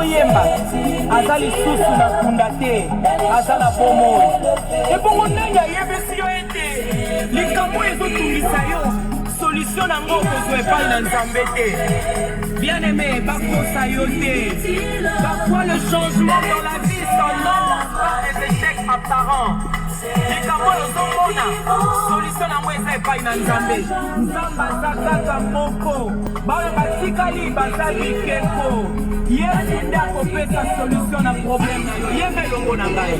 azoyemba aza lisusu na kunda te aza na bomoi ebongo ndenge ayebisi yo ete likambo ezotungisa yo solution nango kozwa epai na nzambe te bien aimé bakosa yo te parfois le changement dans la vie s'annonce par des échecs apparents likambo ozomona solution nango eza epai na nzambe nzambe aza kaka moko baoyo batikali baza bikeko yesu nde akopesa solution na problème na yo yemba elongo na ngai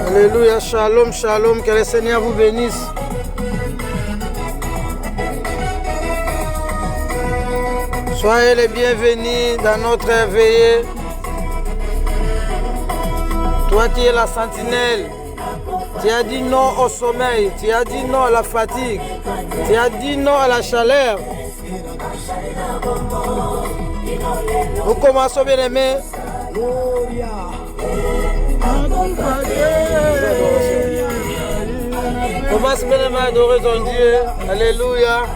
Alléluia, shalom, shalom, que le Seigneur vous bénisse. Soyez les bienvenus dans notre veillée. Toi qui es la sentinelle, tu as dit non au sommeil, tu as dit non à la fatigue, tu as dit non à la chaleur. Nous commençons, bien aimés. Commence bien aimé à adorer ton Dieu. Alléluia.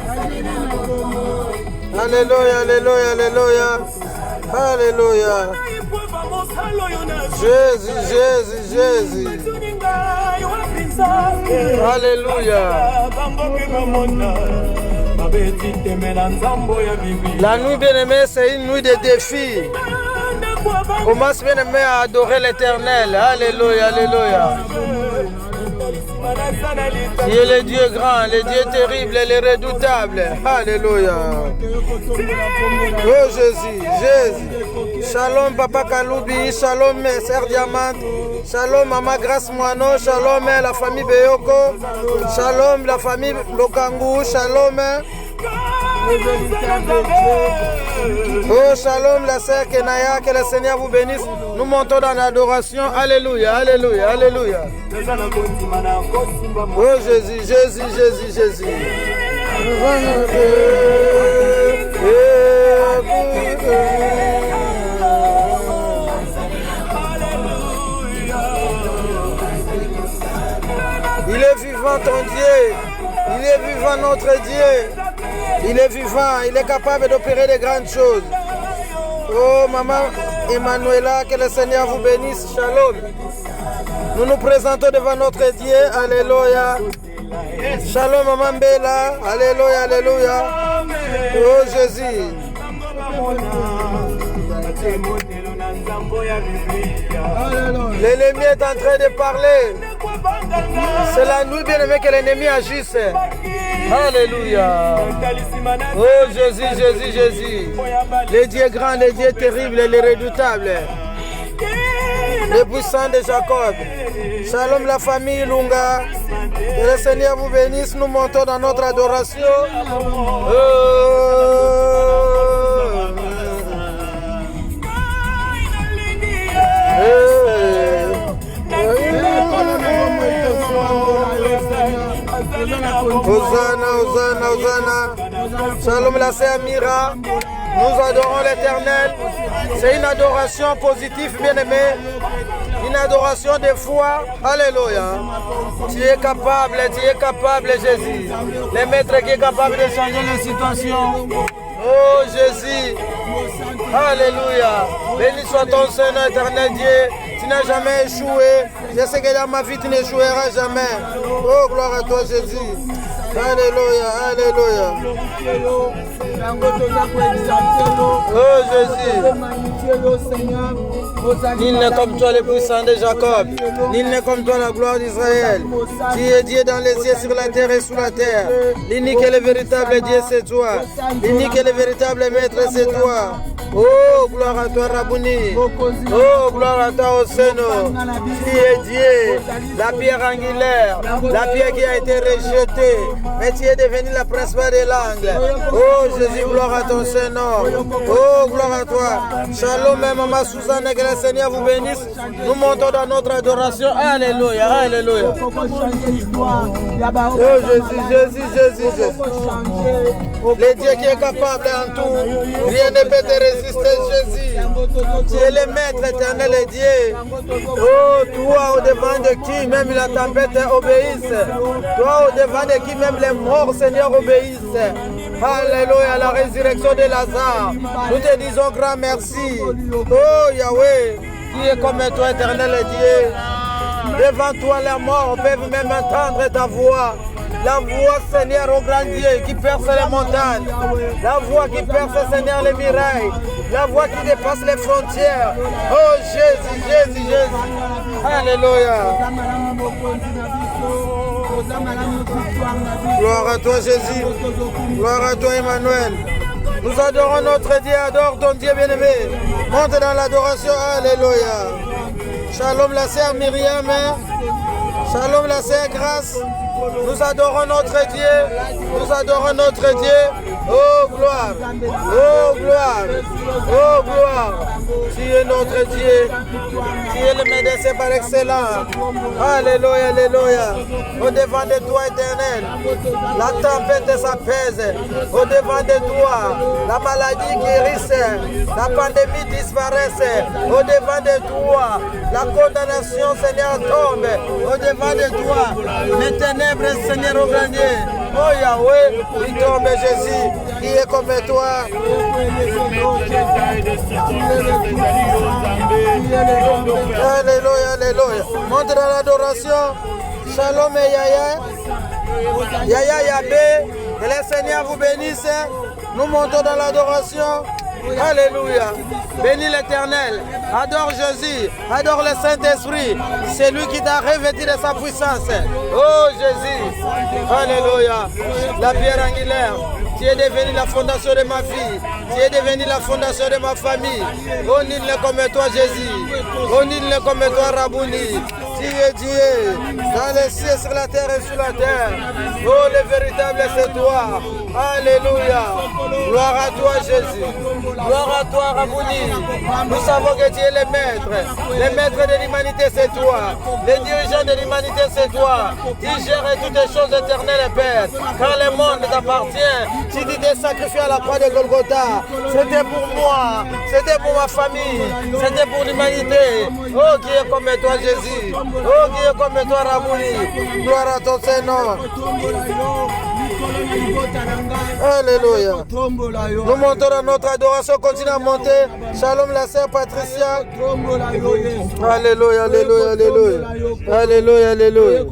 Alléluia, alléluia, alléluia. Alléluia. Jésus, Jésus, Jésus. Alléluia. La nuit bien-aimée, c'est une nuit de défis. Commence bien-aimé à adorer l'Éternel. Alléluia, alléluia. Tu es le Dieu grand, le Dieu terrible et le redoutable. Alléluia. Oh Jésus, Jésus. Shalom Papa Kaloubi, shalom Sœur Diamante, shalom Maman Grâce Moineau, shalom la famille Beyoko, shalom la famille Lokangu, shalom. Oh shalom la sœur Kenaya, que le Seigneur vous bénisse. Nous montons dans l'adoration. Alléluia, alléluia, alléluia. Oh Jésus, Jésus, Jésus, Jésus. Il est vivant ton Dieu. Il est vivant notre Dieu. Il est vivant. Il est capable d'opérer de grandes choses. Oh maman Emmanuela, que le Seigneur vous bénisse. Shalom. Nous nous présentons devant notre Dieu. Alléluia. Shalom maman Bella. Alléluia, alléluia. Oh Jésus. L'ennemi est en train de parler. C'est la nuit bien aimée que l'ennemi agisse. Alléluia. Oh Jésus, Jésus, Jésus. Le Dieu grand, le Dieu terrible, le redoutable. Le puissant de Jacob. Shalom la famille Lunga. Que le Seigneur vous bénisse. Nous montons dans notre adoration. Hosanna, Hosanna, Hosanna. Shalom la sœur Mira. Nous adorons l'Éternel. C'est une adoration positive, bien-aimée. Une adoration de foi. Alléluia. Tu es capable, Jésus. Le maître qui est capable de changer les situations. Oh Jésus. Alléluia. Béni soit ton Seigneur, éternel Dieu. Tu n'as jamais échoué. Je sais que dans ma vie, tu n'échoueras jamais. Oh, gloire à toi, Jésus. Alléluia, alléluia. Oh, Jésus. Nul n'est comme toi, le puissant de Jacob. Nul n'est comme toi, la gloire d'Israël. Tu es Dieu dans les cieux, sur la terre et sous la terre. L'unique et le véritable Dieu, c'est toi. L'unique et le véritable Maître, c'est toi. Oh, gloire à toi, Rabouni. Oh, gloire à toi, Oseno. Qui est Dieu, la pierre angulaire, la pierre qui a été rejetée, mais tu es devenu la principale des langues. Oh, Jésus, gloire à ton Seigneur. Oh, gloire à toi. Shalom, Maman Suzanne, que le Seigneur vous bénisse. Nous montons dans notre adoration. Alléluia, alléluia. Oh, Jésus, Jésus, Jésus, Jésus. Le Dieu qui est capable en tout. Rien ne peut te résister, Jésus. Tu es le maître éternel et Dieu. Oh, toi, au-devant de qui même la tempête obéisse. Toi, au-devant de qui même les morts, Seigneur, obéissent. Alléluia, la résurrection de Lazare. Nous te disons grand merci. Oh, Yahweh, qui est comme toi, éternel et Dieu. Devant toi, les morts peuvent même entendre ta voix. La voix, Seigneur, au grand Dieu, qui perce les montagnes. La voix qui perce, Seigneur, les murailles. La voix qui dépasse les frontières. Oh, Jésus, Jésus, Jésus. Alléluia. Gloire à toi, Jésus. Gloire à toi, Emmanuel. Nous adorons notre Dieu, adore ton Dieu bien-aimé. Monte dans l'adoration, alléluia. Shalom, la sœur Myriam. Shalom, la sœur Grâce. Nous adorons notre Dieu. Nous adorons notre Dieu. Oh, gloire. Oh, gloire. Oh, gloire. Tu es notre Dieu. Tu es le médecin par excellence. Alléluia, alléluia. Au devant de toi, éternel, la tempête s'apaise. Au devant de toi, la maladie guérisse. La pandémie disparaisse. Au devant de toi, la condamnation, Seigneur, tombe. Au devant de toi, les ténèbres, Seigneur, au grand Dieu. Oh Yahweh, il tombe Jésus, qui est comme toi. Alléluia, alléluia. Monte dans l'adoration. Shalom et Yaya. Yaya Yabé. Que le Seigneur vous bénisse. Nous montons dans l'adoration. Alléluia. Bénis l'Éternel. Adore Jésus. Adore le Saint-Esprit. C'est lui qui t'a revêtu de sa puissance. Oh Jésus. Alléluia. La pierre angulaire. Tu es devenu la fondation de ma vie. Tu es devenu la fondation de ma famille. Oh, nul n'est comme toi, Jésus. Oh, nul n'est comme toi, Rabouni. Tu es Dieu. Dans les cieux, sur la terre et sur la terre. Oh, le véritable, c'est toi. Alléluia. Gloire à toi, Jésus. Gloire à toi, Rabouni. Nous savons que tu es le maître. Le maître de l'humanité, c'est toi. Le dirigeant de l'humanité, c'est toi. Tu gères toutes les choses éternelles, Père. Quand le monde t'appartient, tu t'es sacrifié à la croix de Golgotha. C'était pour moi. C'était pour ma famille. C'était pour l'humanité. Oh, qui est comme toi, Jésus. Oh, qui est comme toi, Rabouni. Gloire à ton Seigneur. Alléluia. Nous montons dans notre adoration, continue à monter. Shalom la sœur Patricia. Alléluia, alléluia, alléluia. Alléluia, alléluia.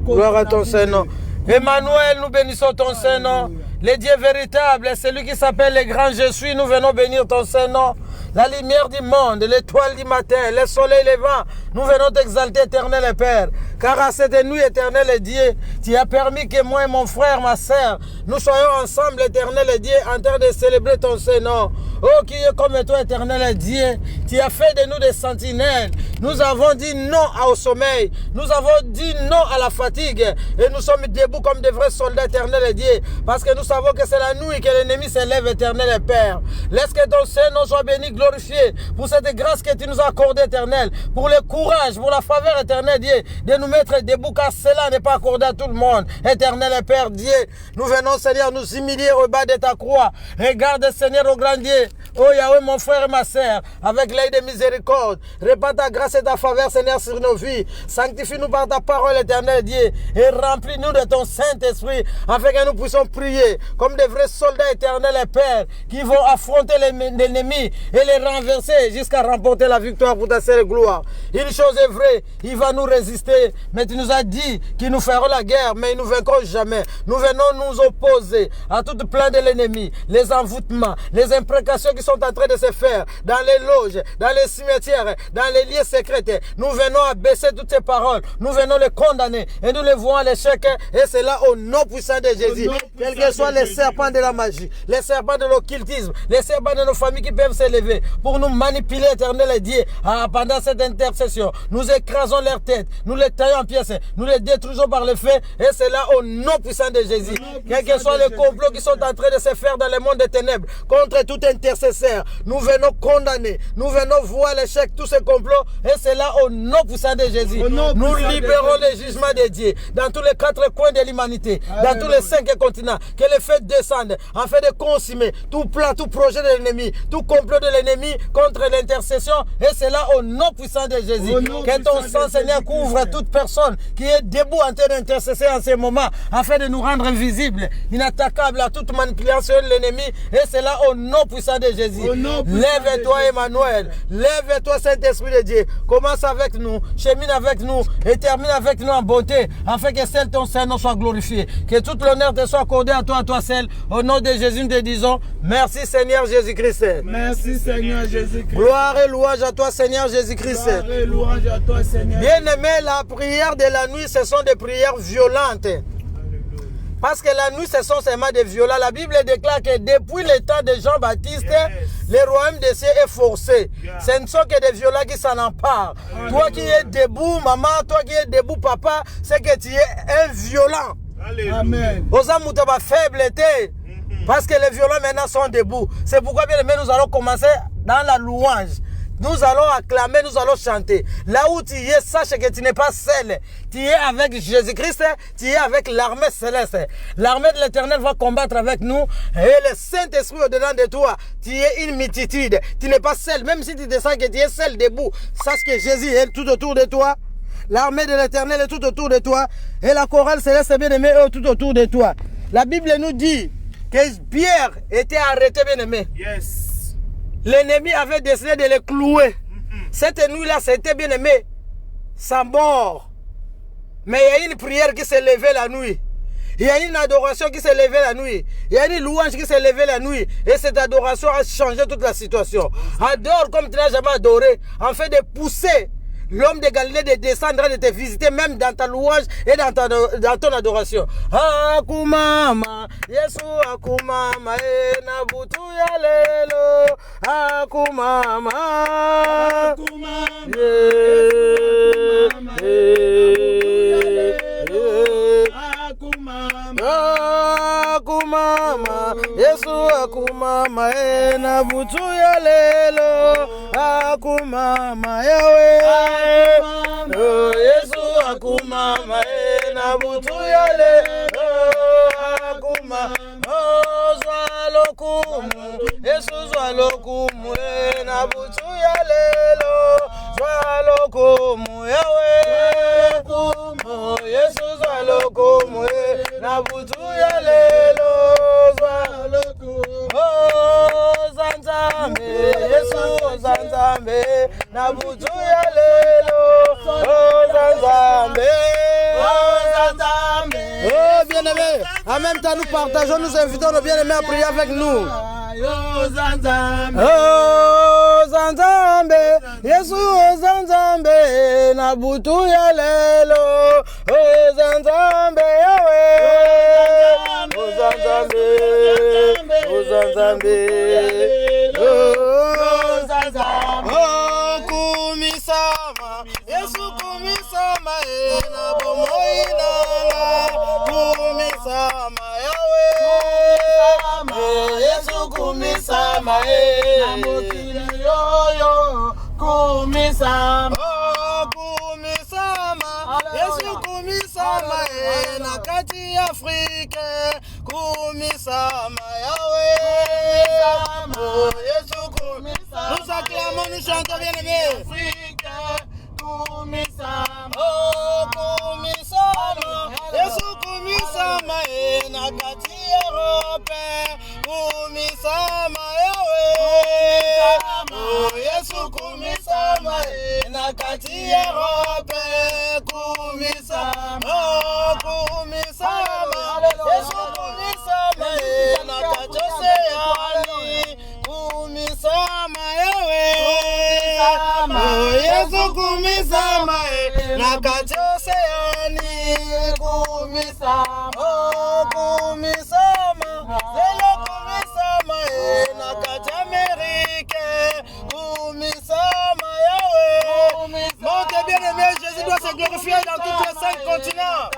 Gloire à ton Seigneur. Emmanuel, nous bénissons ton Saint-Nom. Le Dieu véritable, celui qui s'appelle le grand je suis, nous venons bénir ton Saint-Nom. La lumière du monde, l'étoile du matin, le soleil levant, nous venons t'exalter, éternel et Père. Car à cette nuit, éternel et Dieu, tu as permis que moi et mon frère, ma sœur, nous soyons ensemble, éternel et Dieu, en train de célébrer ton Saint-Nom. Oh, qui est comme toi, éternel et Dieu, tu as fait de nous des sentinelles. Nous avons dit non au sommeil. Nous avons dit non à la fatigue. Et nous sommes debout comme des vrais soldats, éternel et Dieu. Parce que nous savons que c'est la nuit que l'ennemi s'élève, éternel et Père. Laisse que ton Saint-Nom soit béni, glorifié pour cette grâce que tu nous as accordée, éternel. Pour le courage, pour la faveur, éternel Dieu, de nous mettre debout, car cela n'est pas accordé à tout le monde. Éternel et Père Dieu, nous venons, Seigneur, nous humilier au bas de ta croix. Regarde, Seigneur, au grand Dieu. Oh Yahweh, mon frère et ma sœur, avec l'œil de miséricorde, répands ta grâce et ta faveur, Seigneur, sur nos vies. Sanctifie-nous par ta parole, éternel Dieu, et remplis-nous de ton Saint-Esprit, afin que nous puissions prier comme des vrais soldats éternels et Père, qui vont affronter l'ennemi et les renverser jusqu'à remporter la victoire pour ta seule gloire. Il une chose est vraie, il va nous résister. Mais tu nous as dit qu'il nous fera la guerre, mais il ne nous vaincront jamais. Nous venons nous opposer à toute plainte de l'ennemi, les envoûtements, les imprécations qui sont en train de se faire dans les loges, dans les cimetières, dans les lieux secrets. Nous venons abaisser toutes ces paroles, nous venons les condamner et nous les voyons à l'échec. Et c'est là au nom puissant de Jésus. Quels que soient les serpents de la magie, les serpents de l'occultisme, les serpents de nos familles qui peuvent s'élever pour nous manipuler, éternel et Dieu, pendant cette intercession. Nous écrasons leur tête, nous les taillons en pièces, nous les détruisons par le feu. Et c'est là au nom puissant de Jésus. Quels que soient les complots qui sont en train de se faire dans le monde des ténèbres contre tout intercesseur, nous venons condamner, nous venons voir l'échec tous ces complots. Et c'est là au nom puissant de Jésus. Nous libérons les jugements de Dieu dans tous les 4 coins de l'humanité, dans tous les 5 continents. Que le feu descende afin de consommer tout plan, tout projet de l'ennemi, tout complot de l'ennemi contre l'intercession. Et c'est là au nom puissant de Jésus. Que ton sang, Seigneur, couvre toute personne qui est debout en train d'intercesser en ce moment afin de nous rendre invisibles, inattaquables à toute manipulation de l'ennemi. Et c'est là au nom puissant de Jésus. Lève-toi, Emmanuel. Lève-toi, Saint-Esprit de Dieu. Commence avec nous, chemine avec nous et termine avec nous en beauté afin que seul ton Seigneur soit glorifié. Que tout l'honneur te soit accordé à toi seul. Au nom de Jésus, nous te disons merci, Seigneur Jésus-Christ. Merci, Seigneur Jésus-Christ. Gloire et louange à toi, Seigneur Jésus-Christ. Gloire et louange à toi, Seigneur. Bien-aimé, la prière de la nuit, ce sont des prières violentes. Parce que la nuit, ce sont seulement des violents. La Bible déclare que depuis le temps de Jean-Baptiste, le royaume des cieux est forcé. Ce ne sont que des violents qui s'en emparent. Toi qui es debout, maman, toi qui es debout, papa, c'est que tu es un violent. Amen. Parce que les violents maintenant sont debout. C'est pourquoi, bien aimé, nous allons commencer dans la louange. Nous allons acclamer, nous allons chanter. Là où tu es, sache que tu n'es pas seul. Tu es avec Jésus-Christ, tu es avec l'armée céleste. L'armée de l'Éternel va combattre avec nous. Et le Saint-Esprit au-dedans de toi, tu es une multitude. Tu n'es pas seul. Même si tu te sens que tu es seul debout, sache que Jésus est tout autour de toi. L'armée de l'Éternel est tout autour de toi. Et la chorale céleste bien-aimée est tout autour de toi. La Bible nous dit que Pierre était arrêté, bien-aimé. Yes. L'ennemi avait décidé de le clouer. Cette nuit-là, c'était bien aimé. Sa mort. Mais il y a une prière qui s'est levée la nuit. Il y a une adoration qui s'est levée la nuit. Il y a une louange qui s'est levée la nuit. Et cette adoration a changé toute la situation. Adore comme tu n'as jamais adoré. En fait de pousser l'homme de Galilée de descendre, de te visiter même dans ta louange et dans ton adoration. Akumama, Yesu akumama, nabutu ya lelo. Akumama, akumama, Yesu akumama, nabutu ya lelo. Akumama yawe. Yesu akumama na butu yale akuma zwalokumu Yesu zwalokumu na butu yale zwalokumu yawe Yesu zwalokumu na butu yale zwalokumu zanzambe Yesu zanzambe na butu yale oh bien-aimés, en même temps nous partageons, nous invitons nos bien-aimés à prier avec nous. Oh Zanzambe, Yesu Zanzambe, Nabutu ya lelo. Oh Zanzambe Yahweh, oh Zanzambe, oh Zanzambe, oh Zanzambe, oh kumisama, Yesu kumisama, na bomoina, kumisama Yahweh, Yesu kumisama, na mokili yoyo, kumisama, oh kumisama, Yesu kumisama, na kati Afrika, kumisama Yahweh, oh Yesu kumisama, nous acclamons, nous chantons bien aimé. Oh kumisama, Yesu kumisama, na kati Europe, kumisama Yahweh, oh Yesu kumisama, na kati Monte bien-aimé, Jésus doit se glorifier dans tous les 5 continents.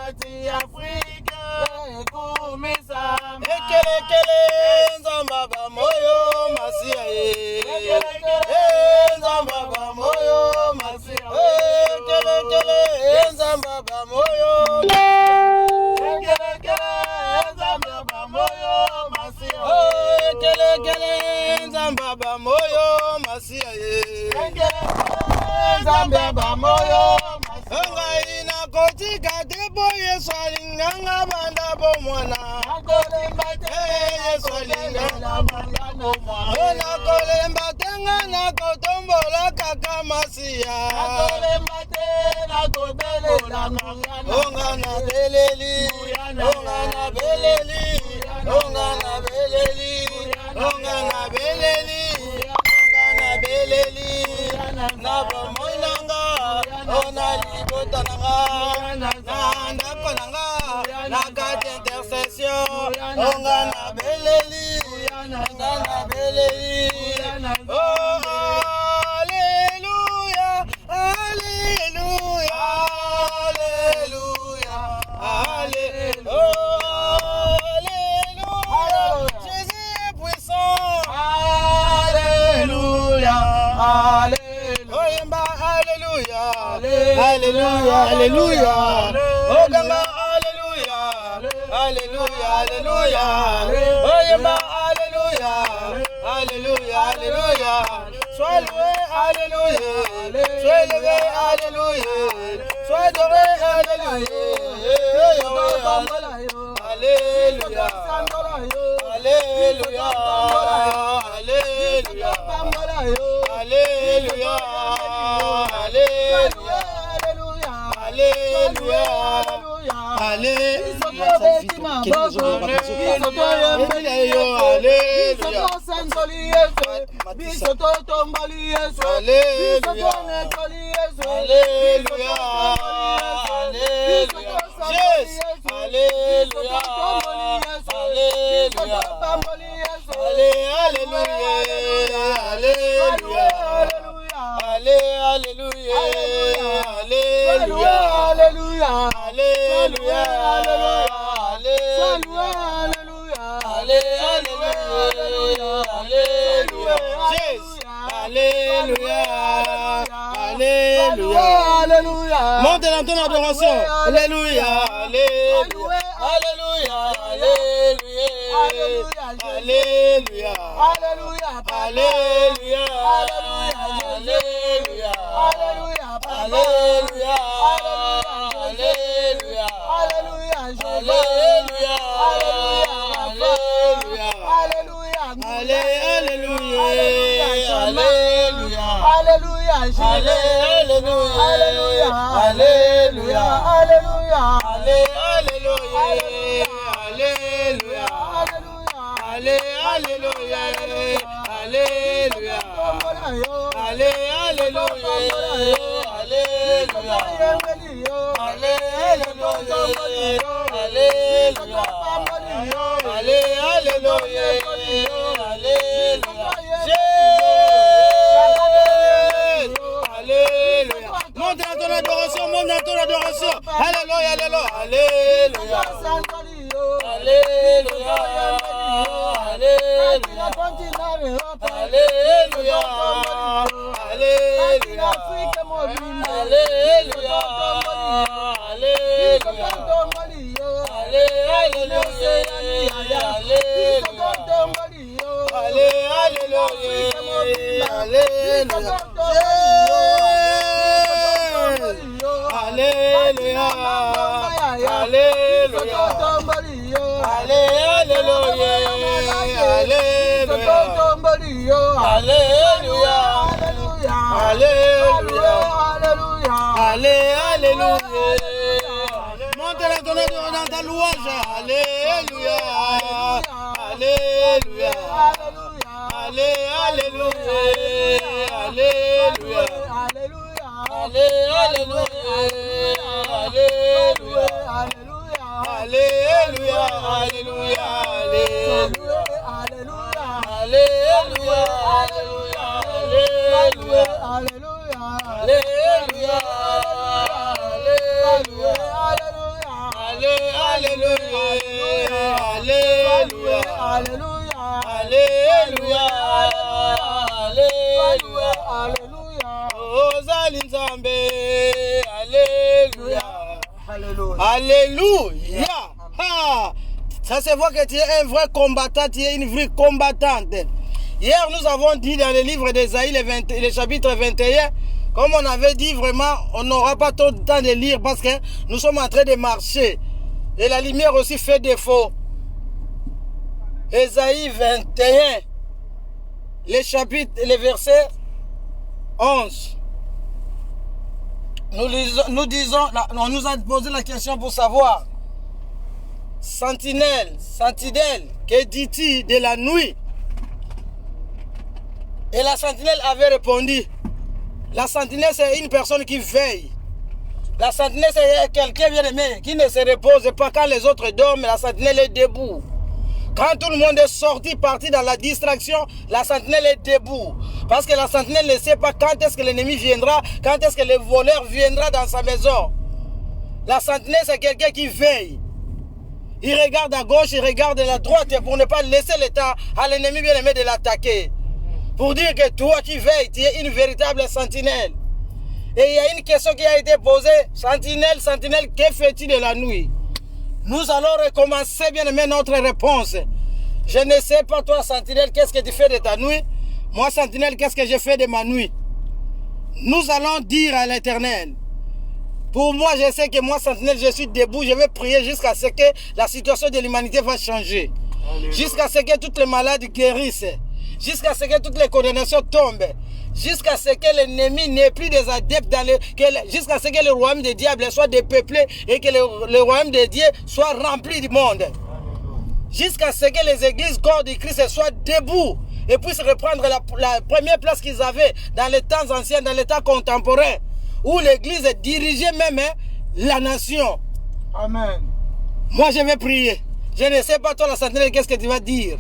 Alléluia, alléluia. Oh Ganga, alléluia. Alléluia, alléluia. Oh Yemba, alléluia. Alléluia, alléluia. Sois loué, alléluia. Sois élevé, alléluia. Sois adoré, alléluia. Alléluia. Alléluia. Alléluia. Alléluia. Montez dans ton adoration. Alléluia. Alléluia. Alléluia. Alléluia. Alléluia. Alléluia. Alléluia. Alléluia. Alléluia. Alléluia. Alléluia. Alléluia. Monte dans ton adoration, monte dans ton adoration. Alléluia, alléluia, alléluia. Alléluia, alléluia. Alléluia, alléluia. Alléluia, alléluia. chante louange. Alléluia. Alléluia. Alléluia. Alléluia. Alléluia. Alléluia. Alléluia. Alléluia. Alléluia. Alléluia. Ozali Nzambe. Alléluia. Alléluia. Ça se voit que tu es un vrai combattant, tu es une vraie combattante. Hier, nous avons dit dans le livre d'Ésaïe, le chapitre 21, comme on avait dit, vraiment, on n'aura pas trop de temps de lire parce que nous sommes en train de marcher. Et la lumière aussi fait défaut. Ésaïe 21, le verset 11. On nous a posé la question pour savoir, sentinelle, que dis-tu de la nuit? Et la sentinelle avait répondu, la sentinelle c'est une personne qui veille. La sentinelle c'est quelqu'un bien aimé qui ne se repose pas quand les autres dorment, la sentinelle est debout. Quand tout le monde est sorti, parti dans la distraction, la sentinelle est debout. Parce que la sentinelle ne sait pas quand est-ce que l'ennemi viendra, quand est-ce que le voleur viendra dans sa maison. La sentinelle, c'est quelqu'un qui veille. Il regarde à gauche, il regarde à la droite pour ne pas laisser le temps à l'ennemi bien-aimé de l'attaquer. Pour dire que toi qui veilles, tu es une véritable sentinelle. Et il y a une question qui a été posée. Sentinelle, que fais-tu de la nuit? Nous allons recommencer bien aimé notre réponse. Je ne sais pas toi sentinelle, qu'est-ce que tu fais de ta nuit? Moi sentinelle, qu'est-ce que je fais de ma nuit? Nous allons dire à l'Éternel. Pour moi, je sais que moi sentinelle, je suis debout, je vais prier jusqu'à ce que la situation de l'humanité va changer. Jusqu'à ce que toutes les malades guérissent. Jusqu'à ce que toutes les condamnations tombent. Jusqu'à ce que l'ennemi n'ait plus des adeptes, jusqu'à ce que le royaume des diables soit dépeuplé et que le royaume de Dieu soit rempli du monde. Jusqu'à ce que les églises corps du Christ soient debout et puissent reprendre la première place qu'ils avaient dans les temps anciens, dans les temps contemporains, où l'église dirigeait même la nation. Amen. Moi je vais prier. Je ne sais pas toi la sentinelle, qu'est-ce que tu vas dire?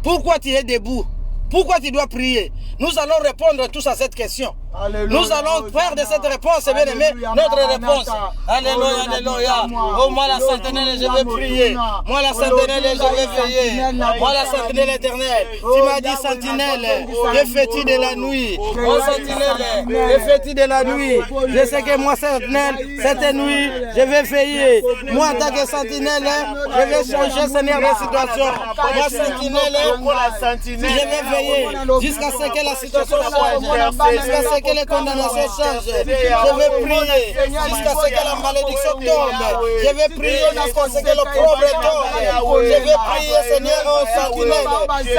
Pourquoi tu es debout? Pourquoi tu dois prier? Nous allons répondre tous à cette question. Alléluia. Nous allons faire de cette réponse, bien aimé, notre réponse. Alléluia, alléluia. Oh, moi la sentinelle, je vais prier. Moi la sentinelle, je vais veiller. Moi la sentinelle éternelle. Tu m'as dit sentinelle, que fais-tu de la nuit? Oh sentinelle, que fais-tu de la nuit? Je sais que moi sentinelle, cette nuit, je vais veiller. Moi en tant que sentinelle, je vais changer Seigneur la situation. Moi sentinelle, je vais veiller jusqu'à ce que la situation change. Jusqu'à ce que les condamnations changent. Je vais prier jusqu'à ce que la malédiction tombe. Je vais prier jusqu'à ce que le problème tombe. Je vais prier, Seigneur, au sentinelle.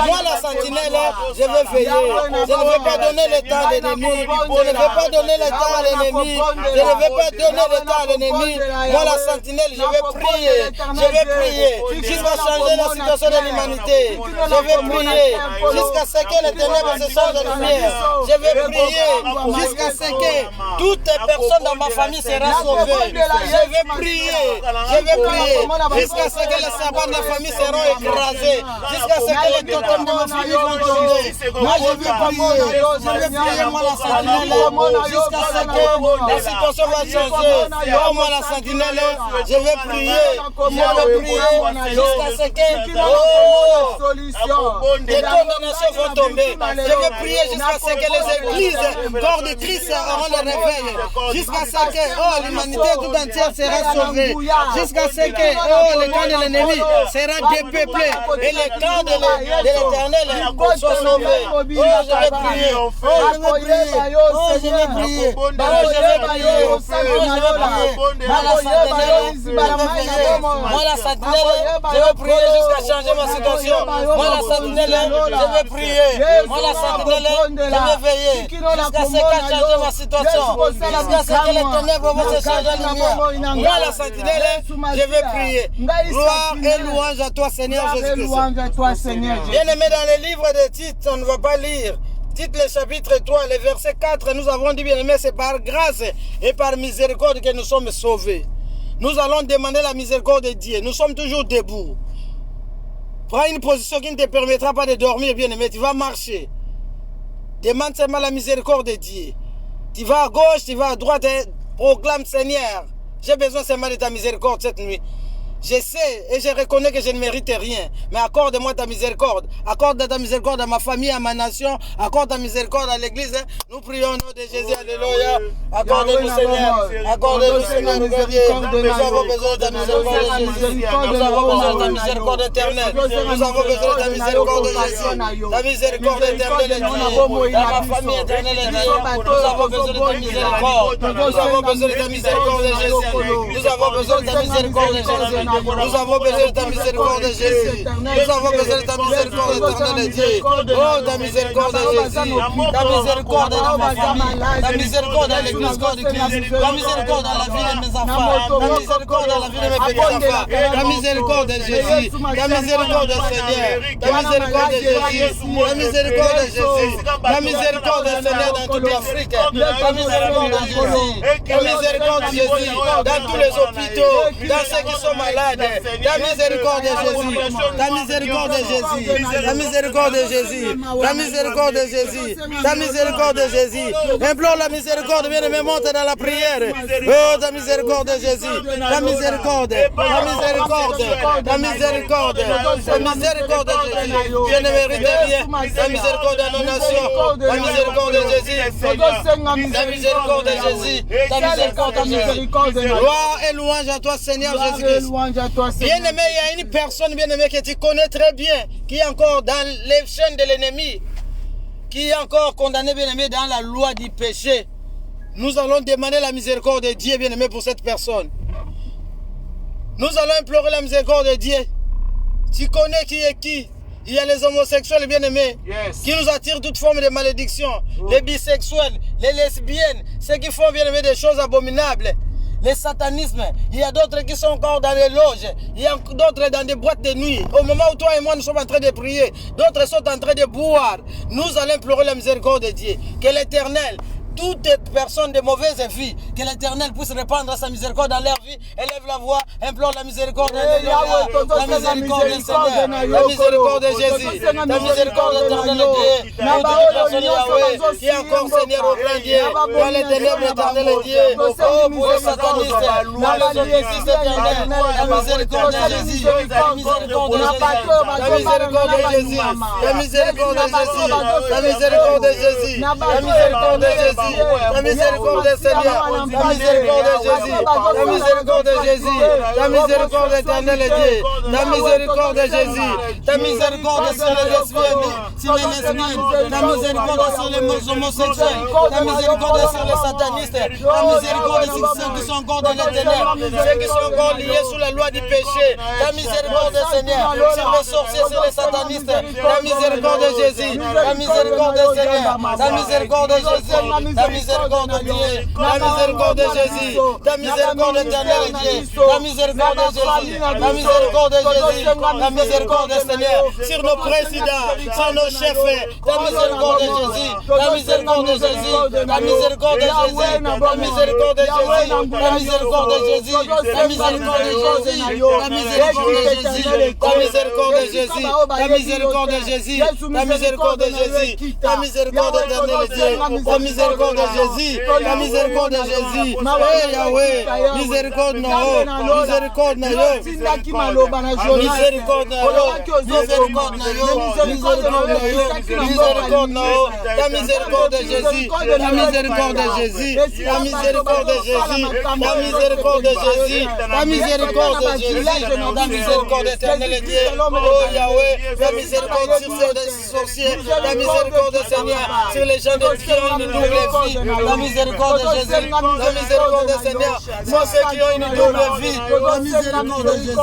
Moi, la sentinelle, je vais veiller. Je ne vais pas donner le temps à l'ennemi. Je ne vais pas donner le temps à l'ennemi. Je ne vais pas donner le temps à l'ennemi. Moi, la sentinelle, je vais prier. Je vais prier jusqu'à changer la situation de l'humanité. Je vais prier jusqu'à ce que les ténèbres se changent en lumière. Je vais prier jusqu'à ce que toute personne dans ma famille sera sauvée. Je vais prier jusqu'à ce que les sabbats de la famille seront écrasés, jusqu'à ce que les totems de ma famille vont tomber. Moi je vais prier, moi la sentinelle, jusqu'à ce que la situation va changer. Oh moi la sentinelle, je vais prier jusqu'à ce que les condamnations vont tomber. Je vais prier jusqu'à ce que les églises corps de Christ auront le réveil. Jusqu'à ce que l'humanité tout entière sera sauvée. Jusqu'à ce que le camp de l'ennemi sera dépeuplé et le camp de l'Éternel soit sauvé. Oh, je vais prier. Je vais prier. Moi, la sentinelle, je vais prier jusqu'à changer ma situation. Moi, la sentinelle, je vais prier. Moi, la sentinelle, je vais veiller jusqu'à ce qu'elle change ma situation. Jusqu'à ce que les ténèbres vont se changer en lumière. Moi, la sentinelle, je vais prier. Gloire et louange à toi, Seigneur Jésus-Christ. Bien aimé, dans les livres de Tite, on ne va pas lire. Tite le chapitre 3, le verset 4, nous avons dit, bien aimé, c'est par grâce et par miséricorde que nous sommes sauvés. Nous allons demander la miséricorde de Dieu. Nous sommes toujours debout. Prends une position qui ne te permettra pas de dormir, bien aimé. Tu vas marcher. Demande seulement la miséricorde de Dieu. Tu vas à gauche, tu vas à droite et proclame, Seigneur, j'ai besoin seulement de ta miséricorde cette nuit. Je sais et je reconnais que je ne mérite rien. Mais accorde-moi ta miséricorde. Accorde ta miséricorde à ma famille, à ma nation. Accorde ta miséricorde à l'église. Nous prions au nom de Jésus. Alléluia. Accorde-nous, Seigneur. Accorde-nous, Seigneur. Nous avons besoin de ta miséricorde, Jésus. Nous avons besoin de ta miséricorde éternelle. Nous avons besoin de ta miséricorde, Jésus. Ta miséricorde éternelle est Dieu. Dans ma famille éternelle est Dieu. Nous avons besoin de ta miséricorde. Nous avons besoin de ta miséricorde, Jésus. Nous avons besoin de ta miséricorde, Jésus. Nous avons besoin de ta miséricorde, Jésus. Nous avons besoin de ta miséricorde éternelle, Dieu. Oh, ta miséricorde, Jésus. Ta miséricorde dans ma famille. Ta miséricorde dans l'église corps du Christ. Ta miséricorde dans la vie de mes enfants. Ta miséricorde dans la vie de mes petits-enfants. Ta miséricorde, Jésus. Ta miséricorde, Seigneur. Ta miséricorde, Jésus. Ta miséricorde, Jésus. Ta miséricorde, Seigneur, dans toute l'Afrique. Ta miséricorde, Jésus. Ta miséricorde, Jésus. Dans tous les hôpitaux. Dans ceux qui sont malades. Ta miséricorde de Jésus, ta miséricorde de Jésus, ta miséricorde de Jésus, ta miséricorde de Jésus, ta miséricorde de Jésus. Implore la miséricorde, bien aimé, monte dans la prière. Oh, ta miséricorde de Jésus, ta miséricorde, ta miséricorde, ta miséricorde, ta miséricorde de Jésus. Bien aimé, mérite bien, ta miséricorde dans nos nations, ta miséricorde de Jésus, ta miséricorde de Jésus, ta miséricorde de Jésus. Gloire et louange à toi, Seigneur Jésus-Christ. Bien-aimé, il y a une personne, bien-aimé, que tu connais très bien, qui est encore dans les chaînes de l'ennemi, qui est encore condamné, bien-aimé, dans la loi du péché. Nous allons demander la miséricorde de Dieu, bien-aimé, pour cette personne. Nous allons implorer la miséricorde de Dieu. Tu connais qui est qui? Il y a les homosexuels, bien-aimés, qui nous attirent toute forme de malédiction. Les bisexuels, les lesbiennes, ceux qui font, bien-aimé, des choses abominables. Les satanismes, il y a d'autres qui sont encore dans les loges, il y a d'autres dans des boîtes de nuit. Au moment où toi et moi nous sommes en train de prier, d'autres sont en train de boire. Nous allons implorer la miséricorde de Dieu. Que l'Éternel, toute personne de mauvaise vie, que l'Éternel puisse répandre sa miséricorde dans leur vie. Élève la voix, implore la miséricorde de Dieu, la miséricorde du Seigneur, la miséricorde de Jésus, la miséricorde éternelle de Dieu. Toute personne Yahweh qui est encore Seigneur au plein Dieu, dans les ténèbres éternelles de Dieu. Oh, pour les satanistes, dans les justices éternelles, la miséricorde de Jésus, la miséricorde de Jésus, la miséricorde de Jésus, la miséricorde de Jésus, la miséricorde de Jésus. La miséricorde du Seigneur, la miséricorde de Jésus, la miséricorde de Jésus, la miséricorde éternelle de Dieu, la miséricorde de Jésus, la miséricorde sur les lesbiennes, la miséricorde sur les homosexuels, la miséricorde sur les satanistes, la miséricorde sur ceux qui sont encore dans les ténèbres, ceux qui sont encore liés sous la loi du péché, la miséricorde du Seigneur sur les sorciers, sur les satanistes, la miséricorde de Jésus, la miséricorde du Seigneur, la miséricorde de Jésus. La miséricorde de Dieu, la miséricorde de Jésus, la miséricorde éternelle de Dieu, la miséricorde de Jésus, la miséricorde de Jésus, la miséricorde du Seigneur sur nos présidents, sur nos chefs, la miséricorde de Jésus, la miséricorde de Jésus, la miséricorde de Jésus, la miséricorde de Jésus, la miséricorde de Jésus, la miséricorde de Jésus, la miséricorde de Jésus, la miséricorde de Jésus, la miséricorde de Jésus, la miséricorde de Jésus, la miséricorde éternelle de Dieu, la miséricorde de Jésus, la miséricorde de Jésus, eh Yahweh, miséricorde na yo, miséricorde na yo, miséricorde na yo, miséricorde na yo, miséricorde na yo, miséricorde na yo, la miséricorde de Jésus, la miséricorde de Jésus, la miséricorde de Jésus, la miséricorde de Jésus, la miséricorde de Jésus, la miséricorde éternelle de Dieu, oh Yahweh, la miséricorde sur ces sorciers, la miséricorde du Seigneur sur les gens de Dieu, une double vie. La miséricorde de Jésus. La miséricorde du Seigneur. Moi, ceux qui ont une double vie. La miséricorde de Jésus.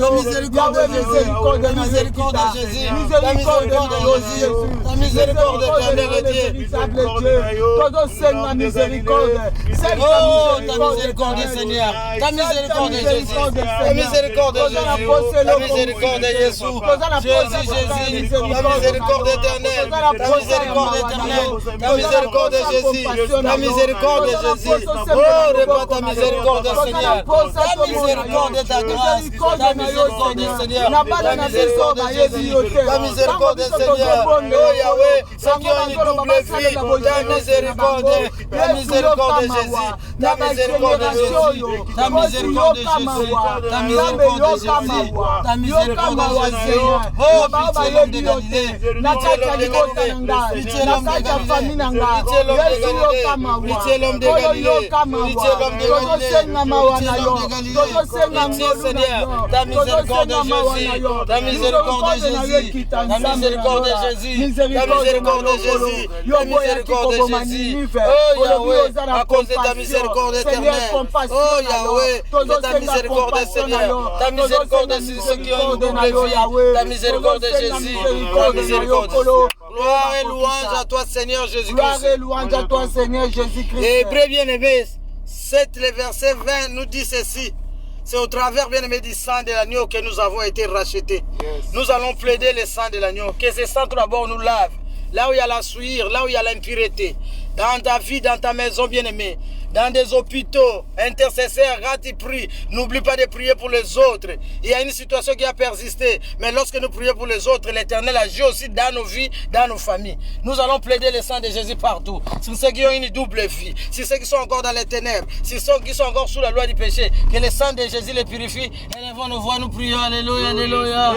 La miséricorde de Jésus. La miséricorde de Jésus. La miséricorde de Jésus. La miséricorde de Dieu. La miséricorde. Oh, ta miséricorde, Seigneur. Ta miséricorde de Jésus. La miséricorde de Jésus. La miséricorde de Jésus. Jésus, Jésus. La miséricorde éternelle. La miséricorde éternelle. La miséricorde de Jésus. La miséricorde de Jésus. Oh, répands ta miséricorde, Seigneur. Ta miséricorde de ta grâce. Ta miséricorde, Seigneur. La miséricorde de Jésus. La miséricorde, Seigneur. Oh, Yahweh, ceux qui ont une double vie. Ta miséricorde. La miséricorde de Jésus. Ta miséricorde de Jésus. Ta miséricorde de Jésus. Ta miséricorde de Jésus. Ta miséricorde de Jésus. Oh, pitié l'homme de Galilée. Pitié l'homme de Galilée. Pitié l'homme de Galilée. Pitié l'homme de Galilée. Pitié l'homme de Galilée. Pitié l'homme de Galilée. Pitié Seigneur. Ta miséricorde de Jésus. Ta miséricorde de Jésus. Ta miséricorde de Jésus. Ta miséricorde de Jésus. Ta miséricorde de Jésus. Oh Yahweh, à cause de ta miséricorde éternelle. Oh Yahweh, de ta miséricorde Seigneur. Ta miséricorde de ceux qui ont une double vie. Ta miséricorde de Jésus. Ta miséricorde. Gloire et louange à toi Seigneur Jésus-Christ. Gloire et louange à toi Seigneur Jésus-Christ. Et Hébreux bien-aimés, le verset 20 nous dit ceci. C'est au travers, bien-aimé, du sang de l'agneau que nous avons été rachetés. Yes. Nous allons plaider le sang de l'agneau. Que ce sang tout d'abord nous lave. Là où il y a la souillure, là où il y a l'impureté. Dans ta vie, dans ta maison, bien-aimé. Dans des hôpitaux, intercesseurs, rate prie. N'oublie pas de prier pour les autres. Il y a une situation qui a persisté. Mais lorsque nous prions pour les autres, l'Éternel agit aussi dans nos vies, dans nos familles. Nous allons plaider le sang de Jésus partout. Sur ceux qui ont une double vie, sur ceux qui sont encore dans les ténèbres, sur ceux qui sont encore sous la loi du péché, que le sang de Jésus les purifie. Élevons nos voix, nous prions. Alléluia, alléluia.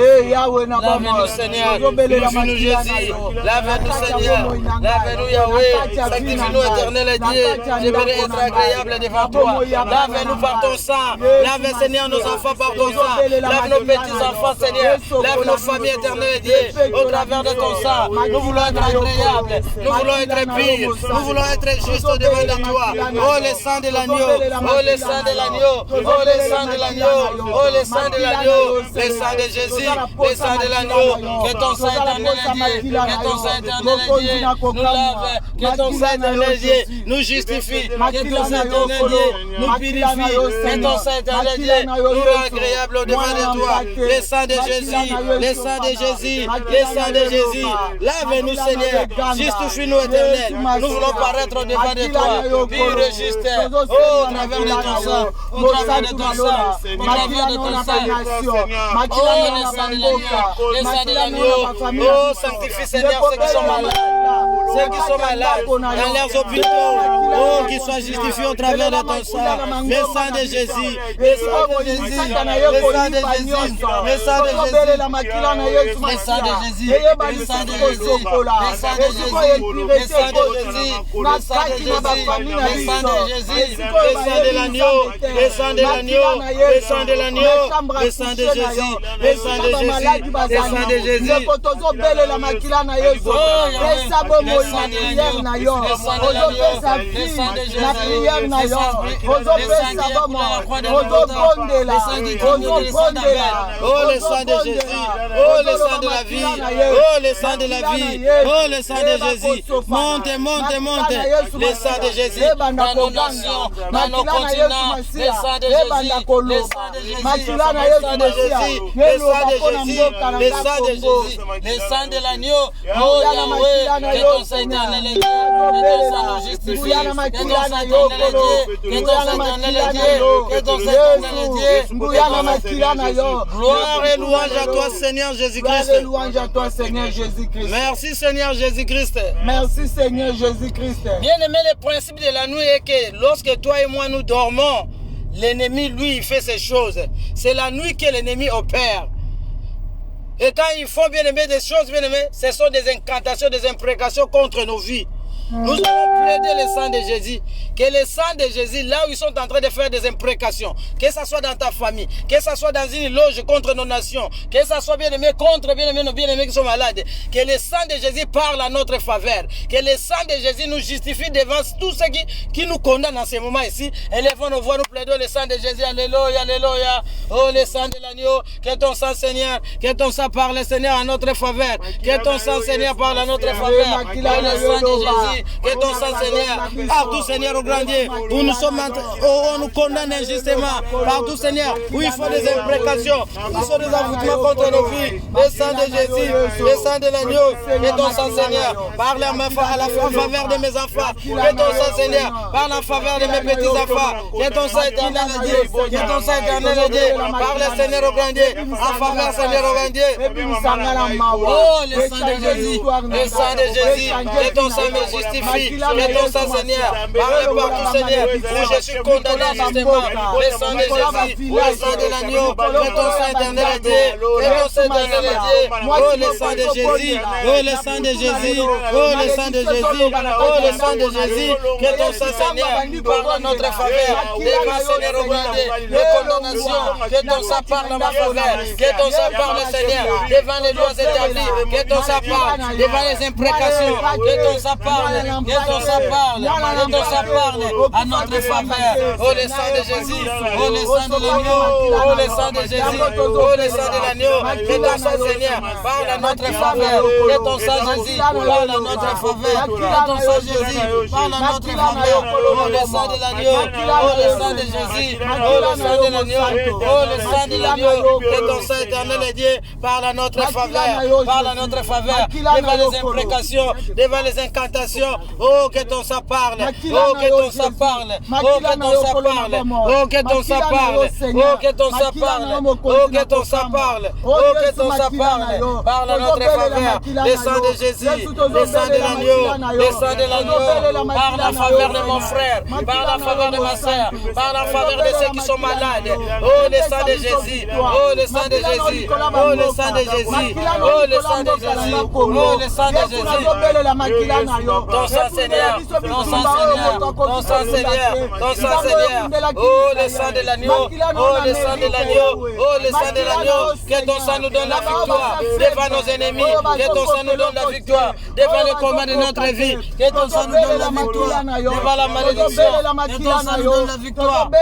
Lave-nous, Seigneur. Purifie-nous, Jésus. Lave-nous, Seigneur. Lave-nous, Yahweh. Sanctifie-nous, éternel Dieu. Je vais être agréable devant toi. Lave-nous par ton sang. Lave, Seigneur, nos enfants par ton sang. Lave nos petits-enfants, Seigneur. Lave nos familles, éternelles, Dieu. Au travers de ton sang, nous voulons être agréables. Nous voulons être purs. Nous voulons être justes devant de toi. Oh, le sang de l'agneau. Oh, le sang de l'agneau. Oh, le sang de l'agneau. Oh, le sang de l'agneau. Le sang de Jésus. Le sang de l'agneau. Que ton sang éternel, Dieu. Que ton sang éternel, Dieu, nous lave. Que ton sang éternel, Dieu, nous justifie. Que ton sang éternel, Dieu, nous purifie. Que ton sang éternel, Dieu, nous rend agréable au-devant de toi. Le sang de Jésus, le sang de Jésus, le sang de Jésus. Lave-nous, Seigneur. Justifie-nous, éternel. Nous voulons paraître au-devant de toi. Pur et juste. Oh, au travers de ton sang. Au travers de ton sang. Au travers de ton sang. Oh, le sang de l'agneau. Le sang de l'agneau. Oh, sanctifie, Seigneur, ceux qui sont malades. Ceux qui sont malades dans leurs hôpitaux. Oh, qu'ils soient justifiés au travers de ton sang. Le sang de Jésus. Le sang de Jésus. Le sang de Jésus. Le sang de Jésus. Le sang de Jésus. Le sang de Jésus. Le sang de Jésus. Le sang de Jésus. Le sang de Jésus. Le sang de Jésus. Le sang de l'agneau. Le sang de l'agneau. Le sang de l'agneau. Le sang de Jésus. Le sang de Jésus. Le sang de Jésus. Oh, le sang de Jésus. Oh, le sang de la vie. Oh, le sang de la vie. Oh, le sang de Jésus. Monte, monte, monte. Le sang de Jésus. Dans nos nations, dans nos continents. Le sang de Jésus. Le sang de Jésus. Le sang de Jésus. Le sang de Jésus. Le sang de Jésus. Le sang de l'agneau. Oh, Yahweh, que ton sang éternel est Dieu. Que ton sang nous justifie. Que ton sang éternel est Dieu. Que ton sang éternel est Dieu. Que ton sang éternel est Dieu. Gloire et louange à toi, Seigneur Jésus-Christ. Merci, Seigneur Jésus-Christ. Merci, Seigneur Jésus-Christ. Bien-aimé, le principe de la nuit est que lorsque toi et moi nous dormons, l'ennemi, lui, il fait ces choses. C'est la nuit que l'ennemi opère. Et quand ils font, bien-aimé, des choses, bien-aimé, ce sont des incantations, des imprécations contre nos vies. Nous allons plaider le sang de Jésus. Que le sang de Jésus, là où ils sont en train de faire des imprécations, que ce soit dans ta famille, que ce soit dans une loge contre nos nations, que ce soit bien-aimé contre bien-aimés, nos bien-aimés qui sont malades, que le sang de Jésus parle à notre faveur, que le sang de Jésus nous justifie devant tous ceux qui nous condamnent en ce moment ici. Élevons nos voix, nous plaidons le sang de Jésus. Alléluia, alléluia. Oh, le sang de l'agneau, que ton sang, Seigneur, que ton sang parle, Seigneur, à notre faveur, que ton sang, Seigneur, parle à notre faveur. Oh, le sang de Jésus, que ton sang, Seigneur, partout, Seigneur, au grand Dieu, où nous sommes, on nous condamne injustement, partout, Seigneur, où il faut des imprécations, où il faut des avouements contre nos vies. Le sang de Jésus, le sang de l'agneau, que ton sang, Seigneur, parle à la faveur de mes enfants, que ton sang, Seigneur, parle en faveur de mes petits enfants, que ton sang éternel est Dieu, que ton sang éternel est Dieu, parle, Seigneur, au grand Dieu, en faveur, Seigneur, au grand Dieu. Oh, le sang de Jésus, le sang de Jésus, que ton sang me justifie, que ton sang, Seigneur, parle partout, Seigneur, où je suis condamné justement. Le sang de Jésus, le sang de l'agneau, que ton sang éternel est Dieu, que ton sang éternel est Dieu. Oh, le sang de Jésus, oh, le sang de Jésus, oh, le sang de Jésus, oh, le sang de Jésus, que ton sang, Seigneur, parle à notre faveur, devant, Seigneur, au grand Dieu, les condamnations, que ton sang parle à ma faveur, que ton sang parle, Seigneur, devant les lois établies, que ton sang parle, devant les imprécations, que ton sang parle, que ton sang parle, que ton sang parle à notre faveur. Oh, le sang de Jésus, oh, le sang de l'agneau, oh, le sang de Jésus, oh, le sang de l'agneau, que ton sang, Seigneur, parle à notre faveur, que ton sang, Jésus, parle à notre faveur, que ton sang, Jésus, parle à notre faveur. Oh, le sang de l'agneau, oh, le sang de Jésus, oh, le sang de l'agneau, oh, le sang de l'agneau, que ton sang éternel est Dieu, parle à notre faveur, parle à notre faveur, devant les imprécations, devant les incantations. Oh, que ton sang parle, oh, que ton sang parle, oh, que ton sang parle, oh, que ton sang parle, oh, que ton sang parle, oh, que ton sang parle, oh, que ton sang parle, parle à notre faveur. Le sang de Jésus, le sang de l'agneau, le sang de l'agneau, parle en faveur de mon frère, parle en faveur de ma soeur, parle en faveur de ceux qui sont malades. Oh, le sang de Jésus, oh, le sang de Jésus, oh, le sang de Jésus, oh, le sang de Jésus, oh, le sang de Jésus. Ton sang, Seigneur, ton sang, Seigneur, ton sang, Seigneur, ton sang, Seigneur. Oh, le sang de l'agneau, oh, le sang de l'agneau, oh, le sang de l'agneau, que ton sang nous donne la victoire devant nos ennemis, que ton sang nous donne la victoire devant le combat de notre vie, que ton sang nous donne la victoire devant la malédiction, que ton sang nous donne la victoire. Oh,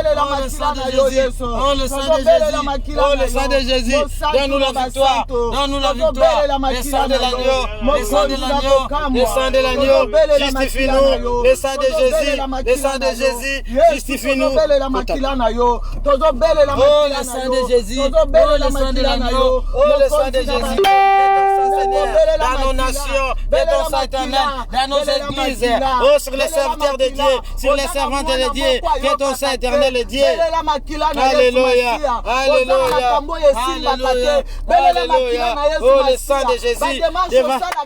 le sang de Jésus, oh, le sang de Jésus, oh, le sang de Jésus, donne-nous la victoire, donne-nous la victoire. Le sang de l'agneau, le sang de l'agneau, le sang de l'agneau, justifie-nous. Le sang de Jésus, le sang de Jésus, justifie-nous. Oh, le sang de Jésus, oh, le sang de l'agneau, oh, le sang de Jésus. Dans nos nations, de ton sang éternel, dans nos églises, oh, sur les serviteurs de Dieu, sur les servantes de Dieu, que ton sang éternel est Dieu. Alléluia, alléluia, alléluia, alléluia. Oh, le sang de Jésus, alléluia.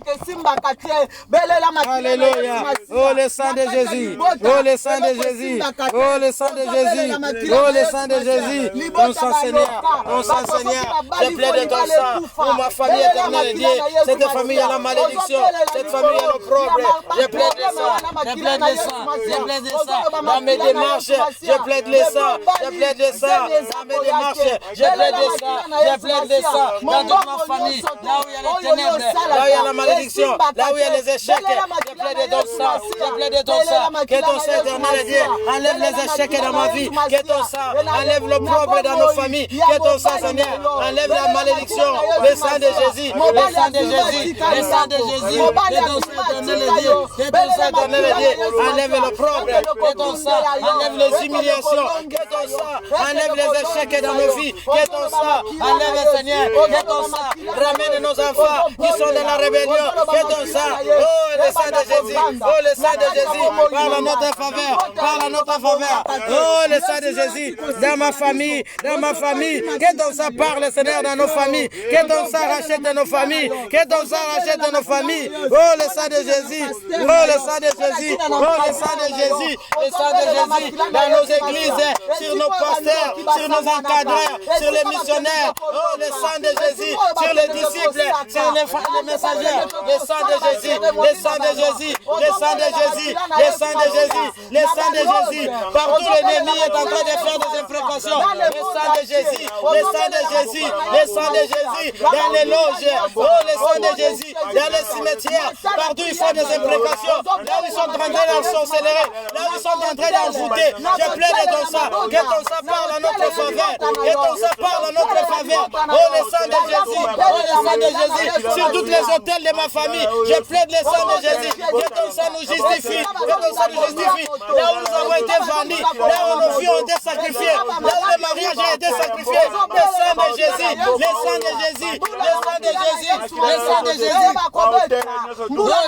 Oh, le sang de Jésus, oh, le sang de Jésus, oh, le sang de Jésus, oh, le sang de Jésus. Ton sang, Seigneur, ton sang, Seigneur, je plaide ton sang pour ma famille éternelle, Dieu. Cette famille a la malédiction, cette famille a l'opprobre. Je plaide le sang, je plaide le sang, je plaide le sang. Dans mes démarches, je plaide le sang, je plaide le sang. Dans mes démarches, je plaide le sang, je plaide le sang. Dans toute ma famille, là où il y a les ténèbres, là où il y a la malédiction, là où il y a les échecs, je plaide ton sang, je plaide ton sang. Que ton sang éternel, Dieu, enlève les échecs dans ma vie. Que ton sang enlève l'opprobre dans nos familles. Que ton sang, Seigneur, enlève la malédiction. Le sang de Jésus, le sang de Jésus, le sang de Jésus. Que ton sang éternel, Dieu, que ton sang éternel, Dieu, enlève l'opprobre. Que ton sang enlève les humiliations. Que ton sang enlève les échecs dans nos vies. Que ton sang enlève, Seigneur, que ton sang ramène nos enfants qui sont dans la rébellion. Que ton sang, oh, le sang de Jésus, oh, le sang de Jésus, parle à notre faveur, parle à notre faveur. Oh, le sang de Jésus, dans ma famille, que ton sang parle, Seigneur, dans nos familles, que ton sang rachète nos familles, que ton sang rachète nos familles. Oh, le sang de Jésus, oh, le sang de Jésus, oh, le sang de Jésus, le sang de Jésus, dans nos églises, sur nos pasteurs, sur nos encadreurs, sur les missionnaires. Oh, le sang de Jésus, sur sur les disciples, sur les messagers. Le sang de Jésus, le sang de Jésus, le sang de Jésus, le sang de Jésus, le sang de Jésus. Partout l'ennemi est en train de faire des imprécations. Le sang de Jésus, le sang de Jésus, le sang de Jésus dans les loges. Oh, le sang de Jésus dans les cimetières. Partout ils font des imprécations. Là où ils sont en train d'ensorceler, là où ils sont en train d'ajouter. Je plaide de ton sang. Que ton sang parle en notre faveur. Que ton sang parle en notre faveur. Oh, le sang de Jésus. Oh, le sang de Jésus. Sur toutes les hôtels de ma famille, je plaide le sang de Jésus. Que ton sang nous justifie. Que ton sang nous justifie. Là où nous avons été vendus, là où nos vies ont été sacrifiées, là où le mariage a été sacrifié. Le sang de Jésus. Le sang de Jésus. Le sang de Jésus. Le sang de Jésus. Oh,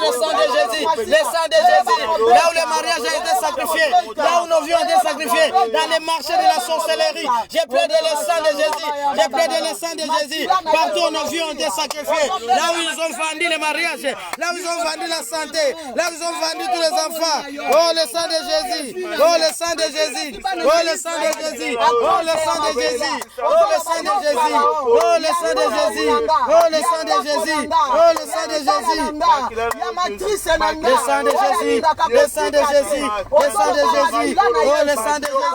le sang de Jésus. Le sang de Jésus. Là où le mariage a été sacrifié, là où nos vies ont été sacrifiées, dans les marchés de la sorcellerie, j'ai plaidé le sang de Jésus. J'ai plaidé le sang de Jésus. Partout où nos vies ont été sacrifiées, là où ils ont vendu le mariage, là où ils ont vendu la santé, là où ils ont vendu tous les enfants. Oh, le sang de Jésus. Oh, le sang de Jésus. Oh, le sang de Jésus. Oh, le sang de Jésus. Oh, le sang de Jésus. Oh, le sang de Jésus. Oh, le sang de Jésus. Oh, le sang de Jésus. Le sang de Jésus. Le sang de Jésus. Le sang de Jésus. Oh, le sang de Jésus.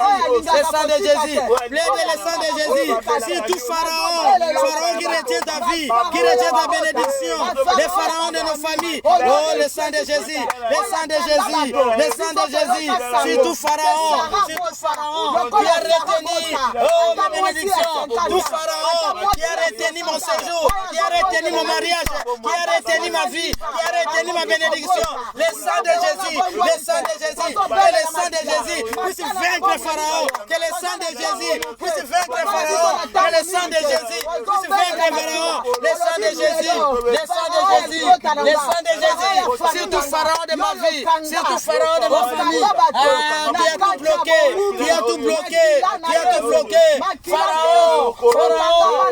Le sang de Jésus. Plaidez le sang de Jésus. Si tout Pharaon qui retient ta vie, qui retient ta bénédiction, les pharaons de nos familles. Oh, le sang de Jésus. Le sang de Jésus. Le sang de Jésus. Si tout Pharaon qui a retenu, oh, ma bénédiction, tout Pharaon qui a retenu mon séjour, qui a retenu mon mariage, qui a retenu ma vie, qui a retenu ma bénédiction, le sang de Jésus, le sang de Jésus, que le sang de Jésus puisse vaincre le Pharaon, que le sang de Jésus puisse vaincre le Pharaon, que le sang de Jésus puisse vaincre le Pharaon, le sang de Jésus, le sang de Jésus, le sang de Jésus, sur tout Pharaon de ma vie, sur tout Pharaon de ma famille, qui a tout bloqué, qui a tout bloqué, qui a tout bloqué,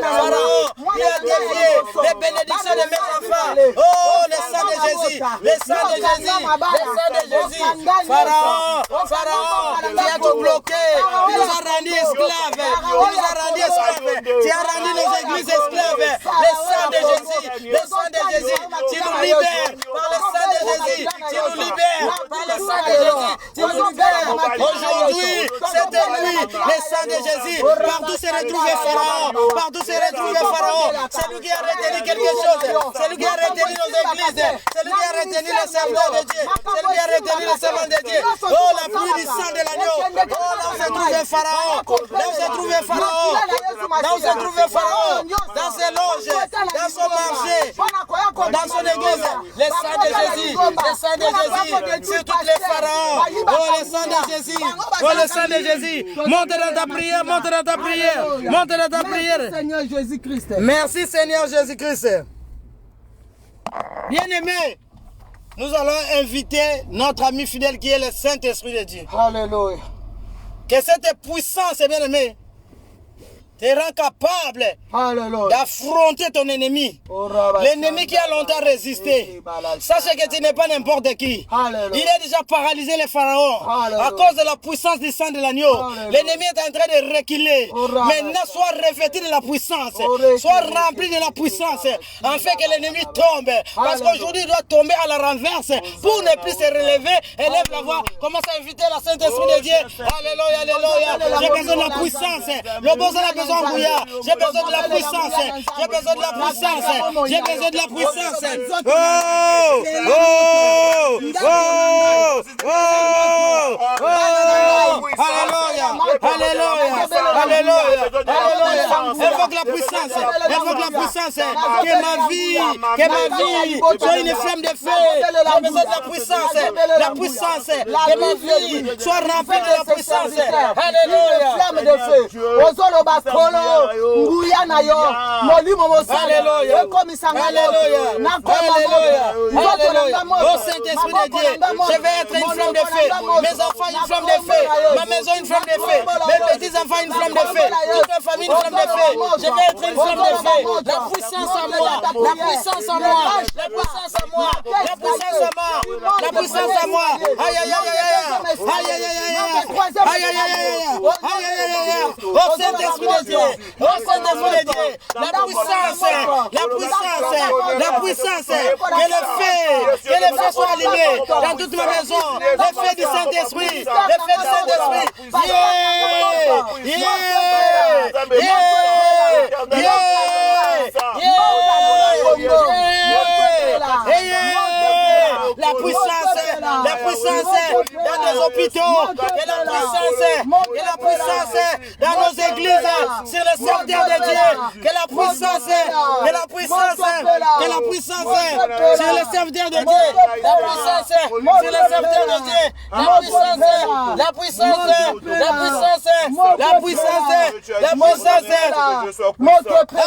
Pharaon, qui a dévié les bénédictions de mes enfants. Oh, le sang de Jésus, le sang de Jésus, le sang de Jésus. Pharaon, qui a tout bloqué, qui nous a rendus esclaves, qui nous a rendus esclaves, qui a rendu nos églises esclaves. Le sang de Jésus, le sang de Jésus, tu nous libères par le sang de Jésus, tu nous libères par le sang de Jésus, tu nous libères. Aujourd'hui, cette nuit, le sang de Jésus, partout se retrouve Pharaon, partout se retrouve Pharaon. C'est lui qui a retenu quelque chose, c'est lui qui a retenu nos églises, c'est lui qui a retenu les servants de Dieu, c'est lui qui a retenu les servants de Dieu. Oh, la pluie du sang de l'agneau. Oh, là où se trouve Pharaon, là où se trouve Pharaon, là où se trouve Pharaon, dans ses loges, dans son marché, dans son église, le sang de Jésus, le sang de Jésus, sur tous les pharaons. Oh, le sang de Jésus, oh, le sang de Jésus. Monte dans ta prière, monte dans ta prière, monte dans ta prière. Seigneur Jésus-Christ. Merci Seigneur Jésus-Christ. Bien-aimés, nous allons inviter notre ami fidèle qui est le Saint-Esprit de Dieu. Alléluia. Que cette puissance, bien-aimé, te rend capable d'affronter ton ennemi. L'ennemi qui a longtemps résisté. Sache que tu n'es pas n'importe qui. Il a déjà paralysé les pharaons à cause de la puissance du sang de l'agneau. L'ennemi est en train de reculer. Maintenant, sois revêtu de la puissance. Sois rempli de la puissance. Afin que l'ennemi tombe. Parce qu'aujourd'hui, il doit tomber à la renverse. Pour ne plus se relever, élève la voix. Commence à inviter la Saint-Esprit de Dieu. Alléluia, alléluia. J'ai besoin de la puissance. Le besoin a besoin de bouillard. J'ai besoin de la puissance. J'ai besoin de la puissance. J'ai besoin de la puissance. Oh! Oh! Oh! Oh! Oh! Alléluia! Alléluia! Alléluia! Alléluia! Invoque la puissance. Invoque la puissance. Que ma vie soit une flamme de feu. J'ai besoin de la puissance. La puissance. Que ma vie soit remplie de la puissance. Alléluia! Flamme de feu. Alléluia. Oh Saint-Esprit de Dieu, je vais être une flamme de feu. Mes enfants, une flamme de feu. Ma maison, une flamme de feu. Mes petits-enfants, une flamme de feu. Toute ma famille, une flamme de feu. Je vais être une flamme de feu. La puissance en moi. La puissance en moi. La puissance en moi. La puissance en moi. La puissance en moi. Aïe, aïe, aïe, aïe, aïe. Aïe, aïe, aïe, aïe. Aïe, aïe, aïe, aïe. Aïe, aïe, aïe, aïe. Au Saint-Esprit de Dieu. Au Saint-Esprit de Dieu. La puissance. La puissance. La puissance. Que le feu soit allumé dans toute ma maison. Le feu du Saint-Esprit. Le feu du Saint-Esprit. Yeah. Yeah. Yeah. La puissance dans nos hôpitaux, et la puissance dans nos églises, sur les serviteurs de Dieu, que la puissance sur les serviteurs de Dieu, la puissance sur les serviteurs de Dieu, la puissance,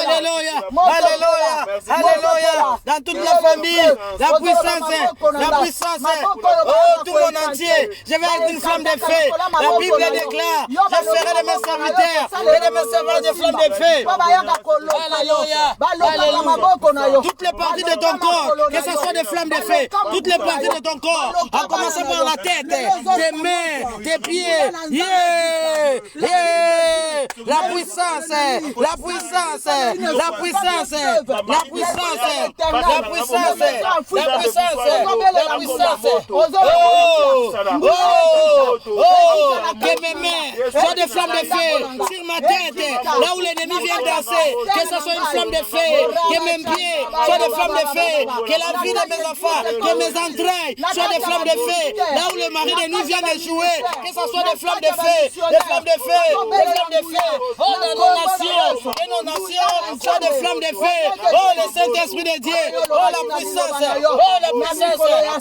alléluia, alléluia, alléluia, dans toute la famille, la puissance, oh, tout mon entier, je vais être une flamme de feu. La Bible déclare, je ferai de mes serviteurs et de mes servants des flammes de feu. Alléluia, alléluia. Toutes les parties de ton corps, que ce soit des flammes de feu, toutes les parties de ton corps, en commençant par la tête, tes mains, tes pieds, yeah, yeah. La puissance, la puissance, la puissance, la puissance, la puissance, la puissance, la puissance. Oh, oh, oh, que mes mains soient des flammes de feu sur ma tête, là où l'ennemi vient danser, que ce soit une flamme de feu, que mes pieds soient des flammes de feu, que la vie de mes enfants, que mes entrailles soient des flammes de feu, là où le mari de nuit vient de jouer, que ce soit des flammes de feu, des flammes de feu, des flammes de feu. Oh, dans nos nations, que nos nations soient des flammes de feu. Oh, le Saint-Esprit de Dieu, oh, la puissance,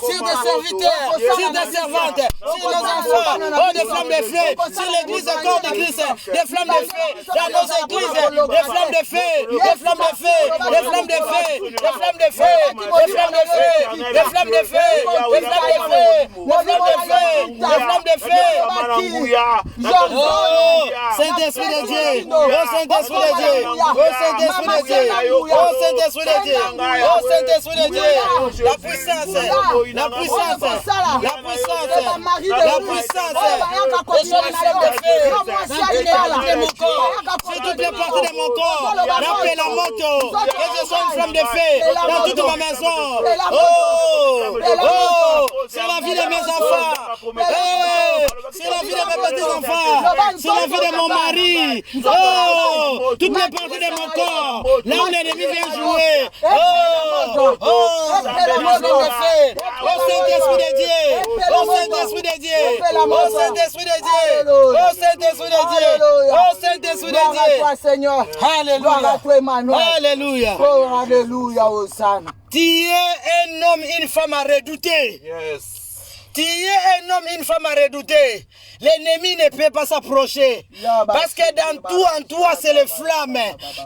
sur des serviteurs, sur des servantes, sur nos enfants, oh, des flammes de feu, sur l'église du corps de Christ, des flammes de feu, dans nos églises, des flammes de feu, des flammes de feu, des flammes de feu, des flammes de feu, des flammes de feu, des flammes de feu, des flammes de feu, des flammes de feu, des flammes de feu. Oh, Saint-Esprit de Dieu, oh, Saint-Esprit de Dieu, oh, Saint-Esprit de Dieu, oh, Saint-Esprit de Dieu, oh, Saint-Esprit de Dieu, la puissance, la puissance, la puissance, la puissance, les flammes de feu, sur toutes les parties de mon corps, rappelle la moto, que je sois une flamme de feu dans toute ma maison. Oh, oh, c'est la vie de mes enfants, c'est la vie de mes petits-enfants, c'est la vie de mon mari. Oh, toutes les parties de mon corps, là où l'ennemi vient jouer. Oh, oh, oh, Saint-Esprit de Dieu, oh, Saint-Esprit de Dieu, oh, Saint-Esprit de Dieu, oh, Saint-Esprit de Dieu, oh, Saint-Esprit de Dieu. Seigneur. Alléluia. Alléluia. Oh, alléluia, Hosanna. Tu es un homme, une femme à redouter. Yes. Tu es un homme, une femme à redouter. L'ennemi ne peut pas s'approcher. Parce que dans tout en toi, c'est les flammes.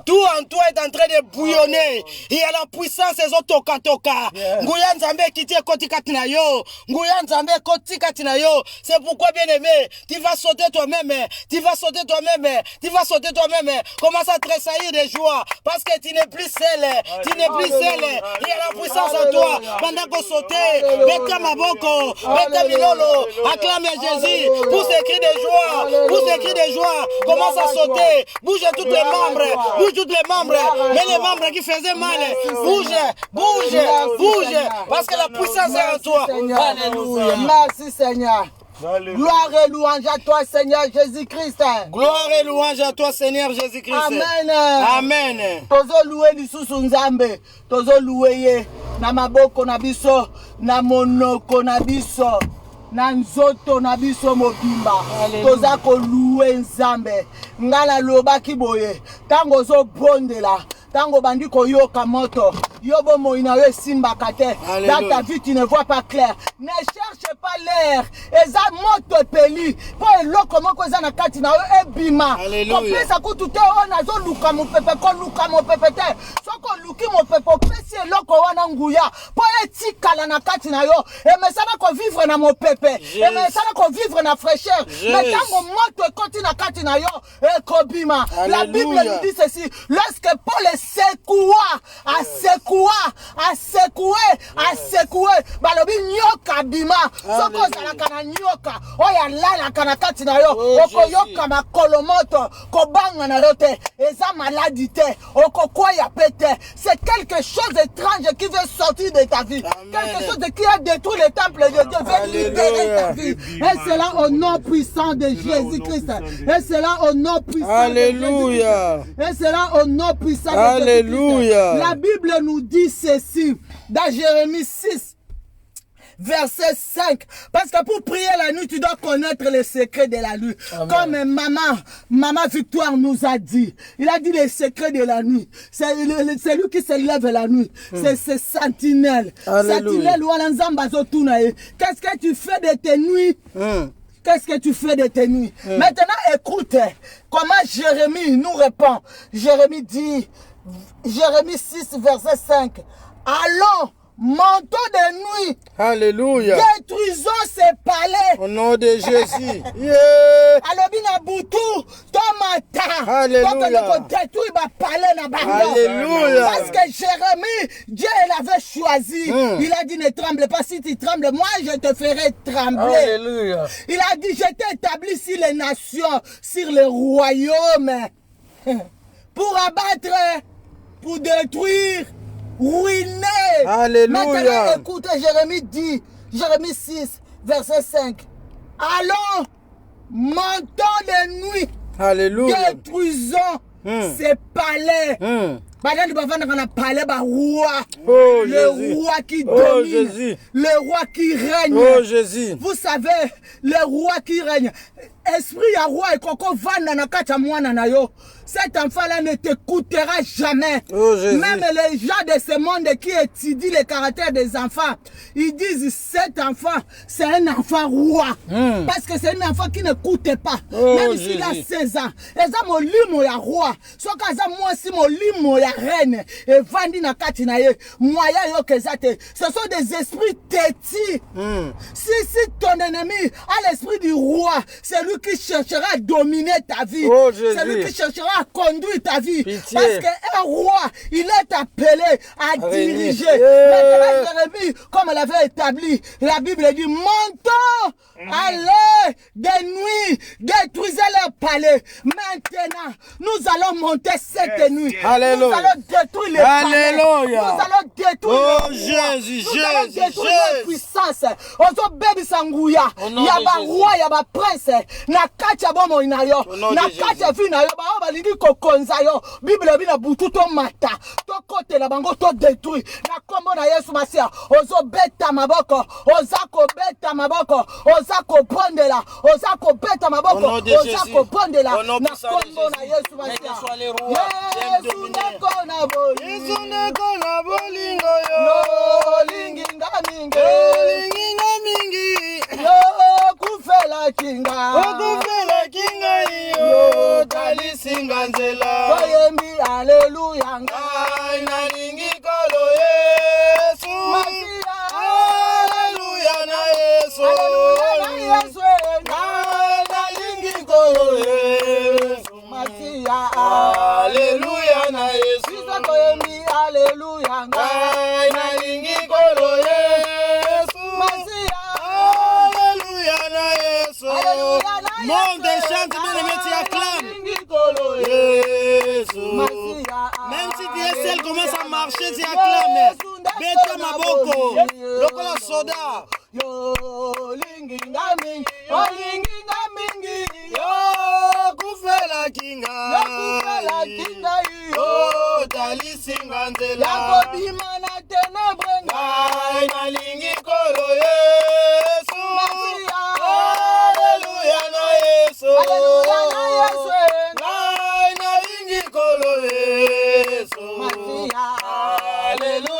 Tout en toi est en train de bouillonner. Il y a la puissance des toka toka. Nguya Nzambe kiti koti katina yo. Nguya Nzambe koti katina yo. C'est pourquoi, bien aimé, tu vas sauter toi-même. Tu vas sauter toi-même. Tu vas sauter toi-même. Commence à tressaillir de joie. Parce que tu n'es plus seul. Tu n'es plus seul. Il y a la puissance en toi. Pendant qu'on sautait, Beka Maboko, Beka Milolo, acclame Jésus. Pousse des cris de joie, pousse des cris de joie, commence à sauter, bouge tous les membres, bouge tous les membres, mais les membres qui faisaient mal, bouge, bouge, bouge, parce que la puissance est en toi. Alléluia. Merci Seigneur. Gloire et louange à toi Seigneur Jésus-Christ. Gloire et louange à toi Seigneur Jésus-Christ. Amen. Amen. Tozo loué lisusu nzambe, tozo loué ye na maboko na biso, na monoko na biso, na nzoto na biso mobimba. Toza ko loué nzambe. Ngala loba kiboye, tango zo bondela, tango bandi koyoka moto, Yobo Moinayo Simbakate. Dans ta vie, tu ne vois pas clair. Ne cherche pas l'air. Eza moto peli. Pour le comment que ça na katina e bima. Alléluia. Ça coûte tout on a zo luka mon pepe ko luka mon pepe te. So ko luki mon pepe pesi loko wana nguya. Pour etikala na katina yo. Et mais ça va ko vivre na mon pepe. Et mais ça va ko vivre na fraîcheur. Mais tant moto koti na katina yo e ko bima. La Bible nous dit ceci. Lorsque Paul a secoué, balobi nyoka bima. Soko zala kana nyoka. Oya lala kana katina yo. Oko yoka makolomoto. Kobanga na yote. Eza maladité. Oko kwa ya pete. C'est quelque chose d'étrange qui veut sortir de ta vie. Amen. Quelque chose qui a détruit le temple de Dieu veut libérer ta vie. Et c'est là au nom puissant de Jésus-Christ. Et c'est là au nom puissant de Jésus-Christ. Et c'est là au nom puissant de Jésus-Christ. La Bible nous dit ceci dans Jérémie 6. Verset 5. Parce que pour prier la nuit, tu dois connaître les secrets de la nuit. Amen. Comme maman Victoire nous a dit. Il a dit les secrets de la nuit. C'est lui qui se lève la nuit. C'est sentinelle. Sentinelle ou qu'est-ce que tu fais de tes nuits? Qu'est-ce que tu fais de tes nuits? Maintenant, écoute comment Jérémie nous répond. Jérémie dit, Jérémie 6, verset 5. Allons, montons de nuit. Alléluia. Détruisons ces palais. Au nom de Jésus. Alléluia. Parce que Jérémie, Dieu l'avait choisi. Il a dit ne tremble pas. Si tu trembles, moi je te ferai trembler. Alléluia. Il a dit je t'ai établi sur les nations, sur les royaumes. Pour abattre, pour détruire, ruiner. Alléluia. Maintenant, écoute, Jérémie dit, Jérémie 6, verset 5. Allons, montons de nuit. Alléluia. Détruisons ces palais. Le roi qui domine, le roi qui règne. Vous savez, le roi qui règne. Esprit à roi et koko vanda na kata mwana na yo. Cet enfant-là ne t'écoutera jamais. Même les gens de ce monde qui étudient le caractère des enfants, ils disent cet enfant, c'est un enfant roi. Parce que c'est un enfant qui n'écoute pas. Même s'il a 16 ans. Et ça, mon limo ya roi. Soit que ça, moi, si mon limo ya reine. Et vandi na kati na ye. Moya yo kezate. Ce sont des esprits têtis. Si ton ennemi a l'esprit du roi, c'est lui qui cherchera à dominer ta vie. C'est lui qui cherchera à conduire ta vie. Pitié. Parce qu'un roi, il est appelé à diriger. Maintenant, Jérémie, comme elle avait établi, la Bible dit, montons, allez, de nuit, détruisez leur palais. Maintenant, nous allons monter cette nuit. Alléluia. Nous allons détruire les palais. Nous allons détruire Jésus. Nous allons détruire la puissance. Ozo baby sangouya. Yaba roi, yaba prince. Na kacha bomo inayo. Na kacha vina yo. Ba balingi kokonza yo. Bible bina butu to mata. To kote la bango to détruit. Na kombo na Yesu Masia. Ozo beta maboko. Ozako beta maboko. Ozako pondela. Ozako beta maboko. Ozako pondela. Na kombo na Yesu Masia. Yesu ndeko na boli. Yesu ndeko na boli yo. Yo lingi ngamingi. Lingi ngamingi. Yo kufela kinga. Kufela kinga yo. Dali singa nzela. Koyembi haleluya ngai na lingi kolo Yesu. Masia haleluya na Yesu. Haleluya na Yesu. Ngai na lingi kolo Yesu. Masia haleluya na Yesu. Sisa koyembi haleluya ngai na lingi kolo Yesu. Masia haleluya na Yesu. Monde chante bien le métier acclame. Même si tu es seul, commence à marcher, tu acclames. Beta maboko. Lokola soda. Yo lingi ngamingi. Yo lingi ngamingi. Yo kufela kinga. Yo kufela kinga. Yo dali singa nzela. Ya kobima na tenebre ngai na lingi kolo Yesu. Haleluya na Yesu. Haleluya na Yesu. Ngai na lingi kolo Yesu. Haleluya.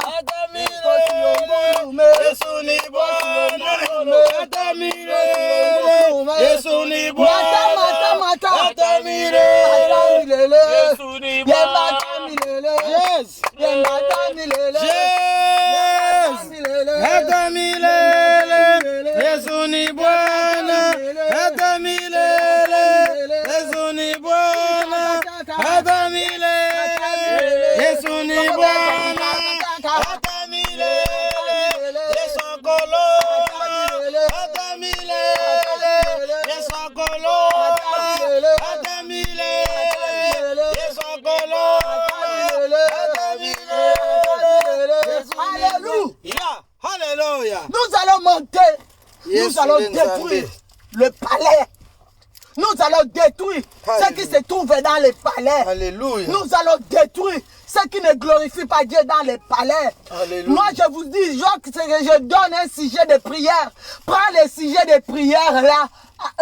hata milele. Yesu ni Bwana hata milele. Yesu ni Bwana hata milele. Yesu ni Bwana. Yes. Hata milele. Yesu ni Bwana hata milele. Yesu ni Bwana hata milele. Yesu ni Bwana hata milele. Yesu akoloma hata milele. Yesu akoloma hata milele. Yesu akoloma hata milele. Alléluia. Alléluia. Nous allons monter. Nous allons détruire le palais. Nous allons détruire ce qui se trouve dans les palais. Alléluia. Nous allons détruire ce qui ne glorifie pas Dieu dans les palais. Alléluia. Moi, je vous dis, je donne un sujet de prière. Prends le sujet de prière là.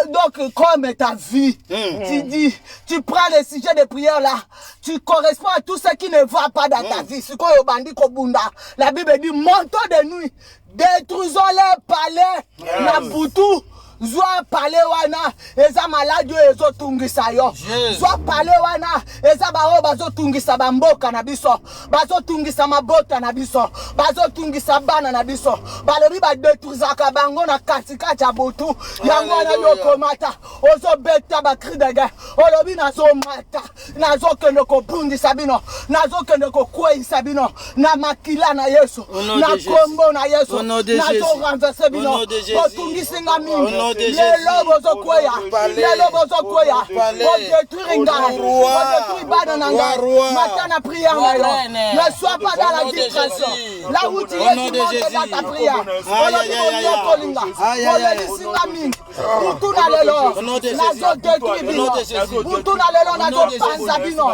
Donc, comme ta vie, tu dis, tu prends le sujet de prière là, tu corresponds à tout ce qui ne va pas dans ta vie. La Bible dit, montons de nuit, détruisons les palais, na butu. Zwa pale wana eza maladi ezo tungisa yo. Zwa pale wana eza bao bazo tungisa bamboka na biso. Bazo tungisa mabota na biso. Bazo tungisa bana na biso. Balobi ba détruisaka bango na katikati ya butu. Yango wana yoko mata. Ozo beta ba cri de guerre. Olobi nazo mata. Nazo kende ko bundisa bino. Nazo kende ko kweyisa bino. Na makila na Yesu. Na kombo na Yesu. Nazo renverser bino. Otungisinga mingi. Les lobos au koya, les lobos au koya, on détruit Nga, on détruit Banananga, Matana prière, ne sois pas dans la distraction. Là où tu es, tu montes dans ta prière. On a dit on Kolinga, on a dit Singaming, pour tout dans le lor, nazo détruit Bino, pour tout dans le lor, nazo Panzabino,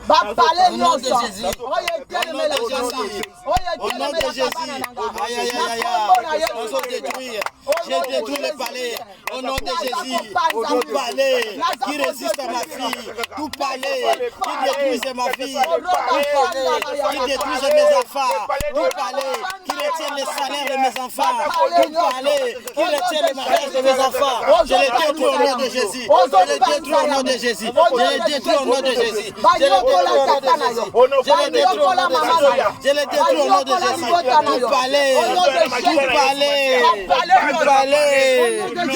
va parler Nyonso, oye teleme la Jésus, oye teleme la Banananga, on détruire, j'ai détruit les palais. Au nom de Jésus, tout palais qui résiste à ma fille, tout palais qui détruise ma fille, tout palais qui détruise mes enfants, tout palais qui retient les salaires de mes enfants, tout palais qui retient le mariage de mes enfants, je les détruis au nom de Jésus, je les détruis au nom de Jésus, je les détruis au nom de Jésus, je les détruis au nom de Jésus, je les détruis au nom de Jésus, je les détruis au nom de Jésus, tout palais, tout palais,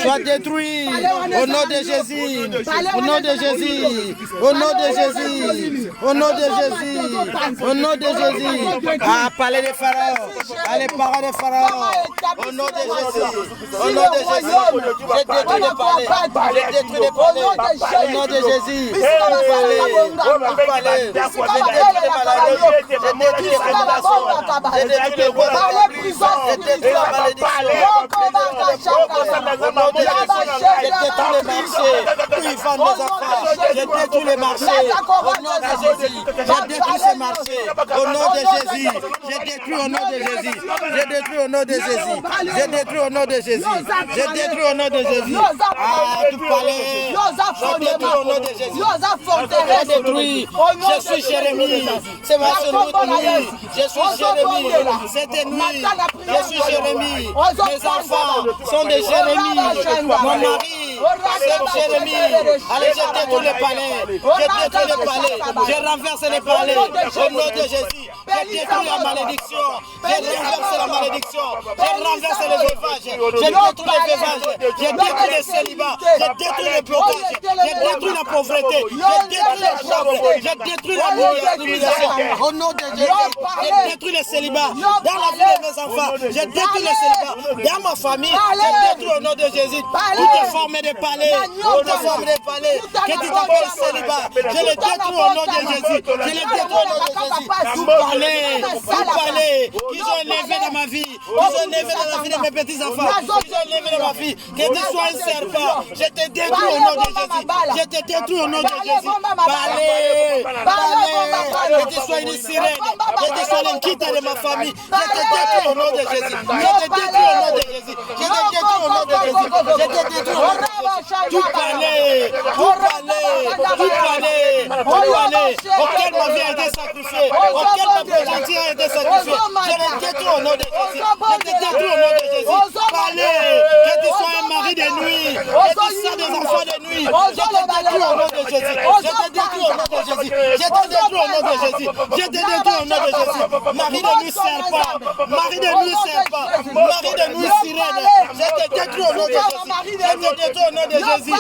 soit détruit au nom de Jésus, au nom de Jésus, au nom de Jésus, au nom de Jésus, au nom de Jésus. Ah, palais des pharaons, allez, parents des pharaons, au nom de Jésus, au nom de Jésus, j'ai détruit les palais, j'ai détruit les palais, au nom de Jésus, tout palais, j'ai détruit les maladies, j'ai détruit les condamnations, j'ai détruit les voies, j'ai détruit la malédiction, au nom de Jésus, j'ai détruit les marchés, où ils vendent mes enfants, j'ai détruit les marchés, au nom de Jésus, j'ai détruit ces marchés, au nom de Jésus, j'ai détruit au nom de Jésus, j'ai détruit au nom de Jésus, j'ai détruit au nom de Jésus, j'ai détruit au nom de Jésus, ah, tout palais, j'ai détruit au nom de Jésus, j'ai détruit, je suis Jérémie, c'est ma nuit, je suis Jérémie, c'était nuit, je suis Jérémie, mes enfants sont des Jérémie, mon mari, c'est Jérémie, allez, j'ai détruit les palais, j'ai détruit les palais, j'ai renversé les palais, au nom de Jésus, j'ai détruit la malédiction, j'ai renversé la malédiction, j'ai renversé les veuvages, j'ai détruit les veuvages, j'ai détruit les célibats, j'ai détruit les blocages, j'ai détruit la pauvreté, j'ai détruit les chambres, j'ai détruit la minimisation, au nom de Jésus, j'ai détruit les célibats, dans la vie de mes enfants, j'ai détruit les célibats, dans ma famille, j'ai détruit au nom de Jésus, toutes les formes de palais, toutes les formes de palais, que tu t'appelles célibat, je les détruis au nom de Jésus, je les détruis au nom de Jésus, tout palais, qu'ils ont élevé dans ma vie, qu'ils ont élevé dans la vie de mes petits enfants, qu'ils ont élevé dans ma vie, que tu sois un serpent, je te détruis au nom de Jésus, je te détruis au nom de Jésus, palais, Que tu sois une sirène. Que tu sois l'inquiété de ma famille. Je te détruis au nom de Jésus. Je te détruis au nom de Jésus. Je te détruis au nom de Jésus. Je te détruis au nom de Jésus. Tout palais, auquel ma vie a été sacrifiée, auquel ma projection a été sacrifiée, je le détruis au nom de Jésus. Je te détruis au nom de Jésus. Palais, que tu sois un mari de nuit, que tu sois des enfants de nuit, je te détruis au nom de Jésus. Je te détruis au nom de Jésus. Je te détruis au nom de Jésus. Je te détruis au nom de Jésus. Mari de nuit serpent, mari de nuit serpent, mari de nuit sirène, je te détruis au nom de Jésus. Je te détruis au nom de Jésus.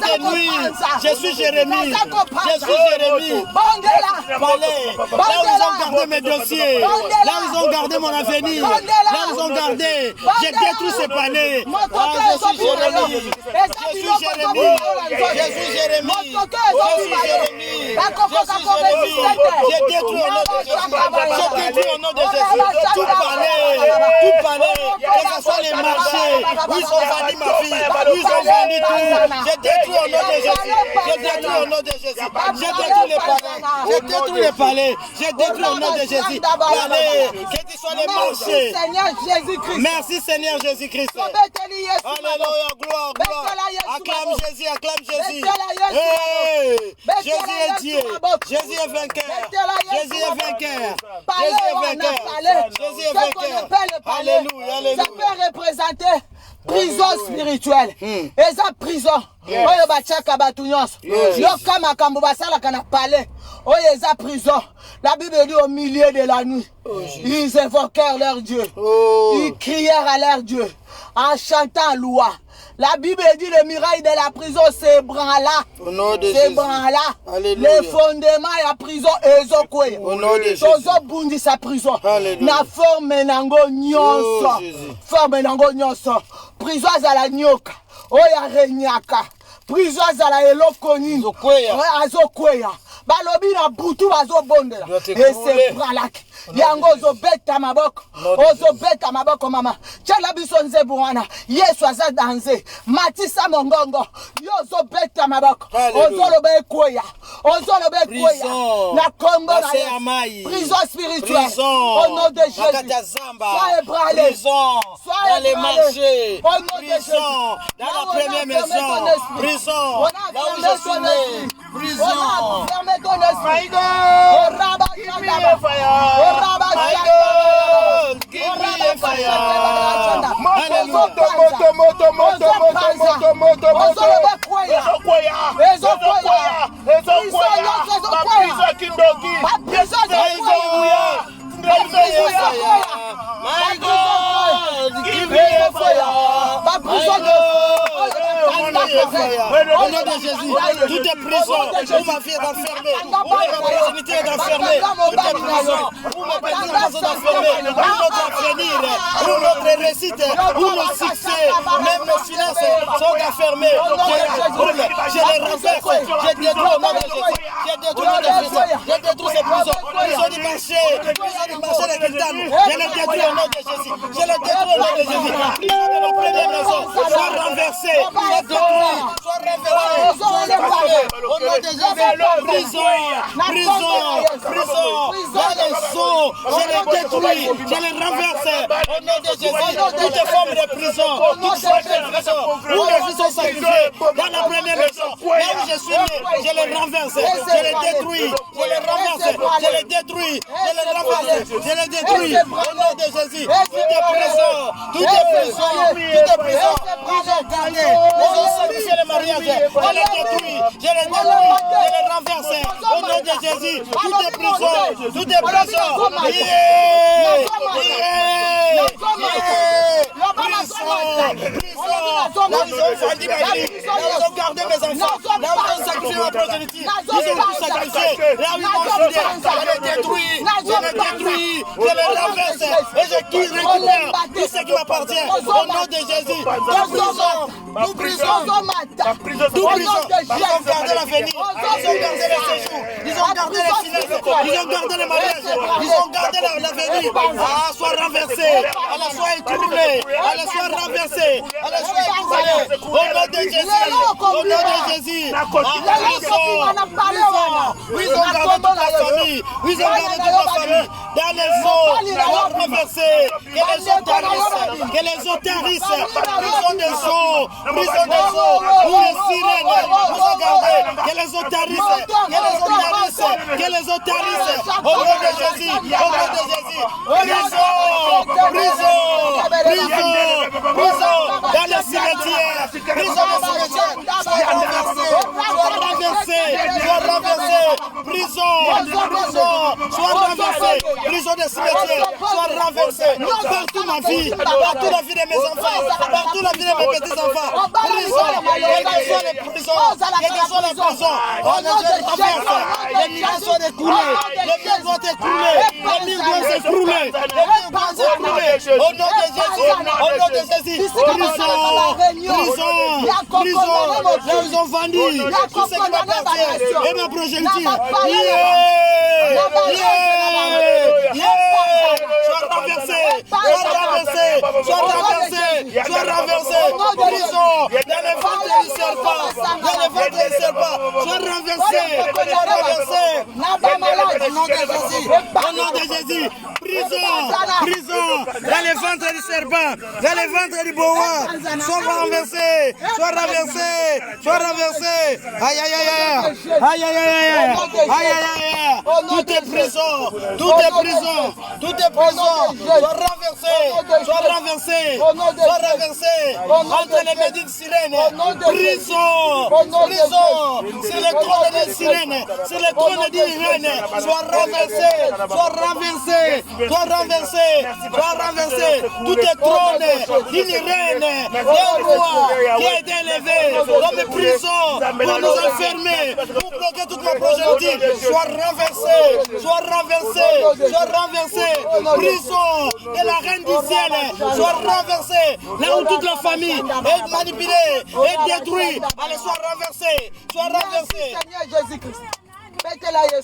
Cette nuit, je suis Jérémie. Je suis Jérémie. Palais, là où ils ont gardé mes dossiers, là où ils ont gardé mon avenir, là où ils ont gardé, je détruis ces palais. Je suis Jérémie. Je suis Jérémie. Je suis Jérémie. Je suis Jérémie. Je détruis au nom de Jésus. Je détruis au nom de Jésus. Tout palais, que ce soit les marchés, où ils ont vendu ma fille, où ils ont vendu tout. Je détruis au nom de Jésus. Je détruis au nom de Jésus. Je détruis les palais. Je détruis les palais. Je détruis au nom de Jésus. Palais, que tu sois les marchés. Merci Seigneur Jésus-Christ. Alléluia, gloire, gloire. Acclame Jésus, acclame Jésus. Hey, Jésus est Dieu. Jésus est vainqueur. Jésus est vainqueur. Jésus est vainqueur. Jésus est vainqueur. Alléluia, alléluia. Ça peut représenter prison spirituelle. Et ça prison. Oyo bachaka batu nyonso. Yoka makambo basalaka na palais. Oyo eza prison. La Bible dit au milieu de la nuit, ils évoquèrent leur Dieu. Ils crièrent à leur Dieu en chantant loi. La Bible dit le muraille de la prison s'ébranla. Les fondements de la prison ezokwe. Tozo bundi sa prison. Na forme nango nyonso. Forme nango nyonso. Prison za la nyoka. Oya renyaka. Prison za la eloko nini. Azokweya. Balobi na butu bazobondela. Et c'est bralaki. Yango ozobeta maboko. Ozobeta maboko mama. Chala biso nzebwana. Yesu aza danse. Matisa mongongo. Yo ozobeta maboko. Ozolobe kweya. Ozolobe kweya. Na kombo na Yesu. Prison spirituelle. Au nom de Jésus. Soyez bralés. Prison. Dans les marchés. Prison. Dans la première maison. Prison. Là où je suis né. Prison. Fermez ton esprit. Au rabat au nom de Jésus, toutes les prisons où ma vie est enfermée, où ma personnalité est enfermée, toutes les prisons où ma personne est enfermée, où notre avenir, où notre réussite, où nos succès, même nos finances sont enfermés. Je les renverse, je détruis au nom de Jésus, je détruis au nom de Jésus, je détruis ces prisons, prisons du marché de Gitane, je les détruis au nom de Jésus, je les détruis au nom de Jésus, prisons de nos premières maisons, soient renversées, soient détruites, soient renversées, soient réparées, au nom de Jésus, prison, dans les sceaux, je les détruis, je les renverse, au nom de Jésus, toutes les formes de prison, toutes sortes de prison, où les vies sont sacrifiées, dans la première maison, là où je suis né, je les renverse, je les détruis, je les renverse, je les détruis, je les renverse, je les détruis, au nom de Jésus, toutes les prisons, où ils ont gardé, ils ont sacrifié le mariage, je les détruis, je les renverse, au nom de Jésus, toutes les prisons, là où ils ont vendu ma vie, là où ils ont gardé mes enfants, là où ils ont sacrifié ma progéniture, ils ont tout sacrifié, là où ils m'ont fondé, je les détruis, je les renverse, et je récupère tout ce qui m'appartient, au nom de Jésus, nous brisons, ils ont gardé l'avenir, ils ont gardé les séjours, ils ont gardé les finances, ils ont gardé les mariages, ils ont gardé l'avenir, soit renversé, soit écroulé, soit renversé, soit écroulé, au nom de Jésus, au nom de Jésus, prison, où ils ont gardé toute la famille, où ils ont gardé toute la famille, dans les eaux, soit renversés, que les eaux tarissent, prison des eaux, où les sirènes nous ont gardés, que les eaux tarissent, que les eaux tarissent, au nom de Jésus, au nom de Jésus, prison, dans les cimetières, prison dans les cimetières, soit renversé, prison, soit renversé, prison des cimetières, soit renversé, partout ma vie, partout la vie de mes enfants, partout la vie de mes petits-enfants, prison, quelles sont les prisons, quelles sont les prisons, les millions sont écoulés, les millions doivent écouler, les millions doivent s'écrouler, au nom de Jésus, prison, là ils ont vendu tout ce qui m'appartient et ma projectile. Sois renversé, prison, dans le ventre du serpent, sois renversé, au nom de Jésus, prison, dans le ventre du serpent, dans le ventre du boa, sois renversé, aïe, tout est prison, sois renversé, entre les médics sirènes, prison, sur le trône des sirènes, sur le trône d'Irène, sois renversé, tout est trône d'une reine, d'un roi qui a été élevé comme prison pour nous enfermer, pour bloquer toute ma projectile, sois renversé, prison de la reine du ciel, sois renversé, là où toute la famille est manipulée, est détruite, allez, sois renversé. Seigneur Jésus-Christ.